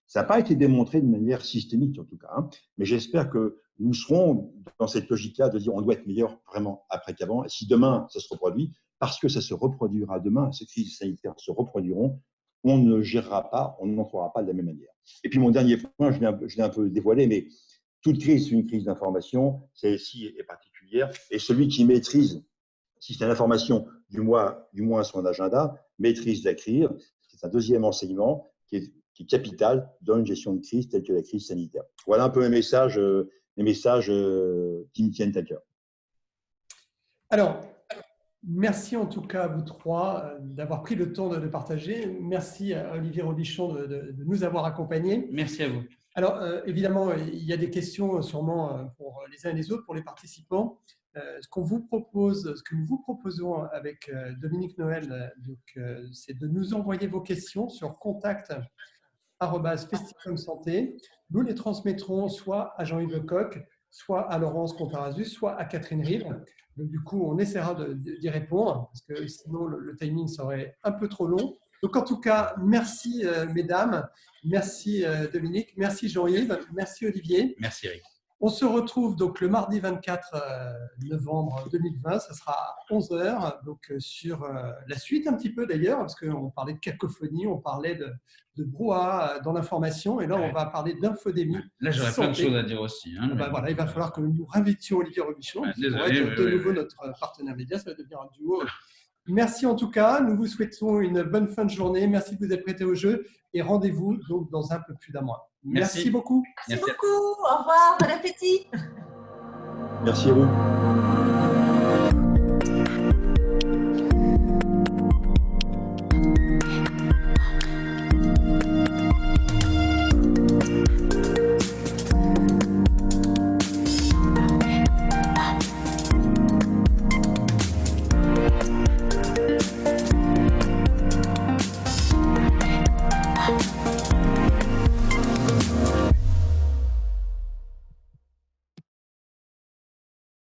[SPEAKER 6] ça n'a pas été démontré de manière systémique en tout cas, hein, mais j'espère que nous serons dans cette logique-là de dire on doit être meilleur vraiment après qu'avant. Et si demain ça se reproduit, parce que ça se reproduira demain, ces crises sanitaires se reproduiront, on ne gérera pas, on n'entrera pas de la même manière. Et puis mon dernier point, je l'ai un peu dévoilé, mais toute crise, c'est une crise d'information, celle-ci est particulière, et celui qui maîtrise, si c'est l'information, du moins son agenda, maîtrise d'écrire. C'est un deuxième enseignement qui est capital dans une gestion de crise telle que la crise sanitaire. Voilà un peu mes messages qui me tiennent à cœur.
[SPEAKER 1] Alors, merci en tout cas à vous trois d'avoir pris le temps de partager. Merci à Olivier Robichon de nous avoir accompagnés.
[SPEAKER 2] Merci à vous.
[SPEAKER 1] Alors, évidemment, il y a des questions sûrement pour les uns et les autres, pour les participants. Ce que nous vous proposons avec Dominique Noël, c'est de nous envoyer vos questions sur contact@festicom santé. Nous les transmettrons soit à Jean-Yves Lecoq, soit à Laurence Contarazus, soit à Catherine Rive. Donc, du coup, on essaiera d'y répondre, parce que sinon, le timing serait un peu trop long. Donc, en tout cas, merci mesdames, merci Dominique, merci Jean-Yves, merci Olivier.
[SPEAKER 2] Merci Eric.
[SPEAKER 1] On se retrouve donc le mardi 24 novembre 2020, ça sera à 11h, donc sur la suite un petit peu d'ailleurs, parce qu'on parlait de cacophonie, on parlait de brouhaha dans l'information, et là on va parler d'infodémie.
[SPEAKER 2] Là j'aurais plein de choses à dire aussi. Hein,
[SPEAKER 1] ben voilà, il va falloir que nous réinvitions Olivier Robichon, qui pourrait être de nouveau notre partenaire média, ça va devenir un duo. Merci en tout cas, nous vous souhaitons une bonne fin de journée, merci de vous être prêtés au jeu, et rendez-vous donc dans un peu plus d'un mois. Merci beaucoup.
[SPEAKER 5] Merci beaucoup, au revoir, bon appétit.
[SPEAKER 6] Merci à vous.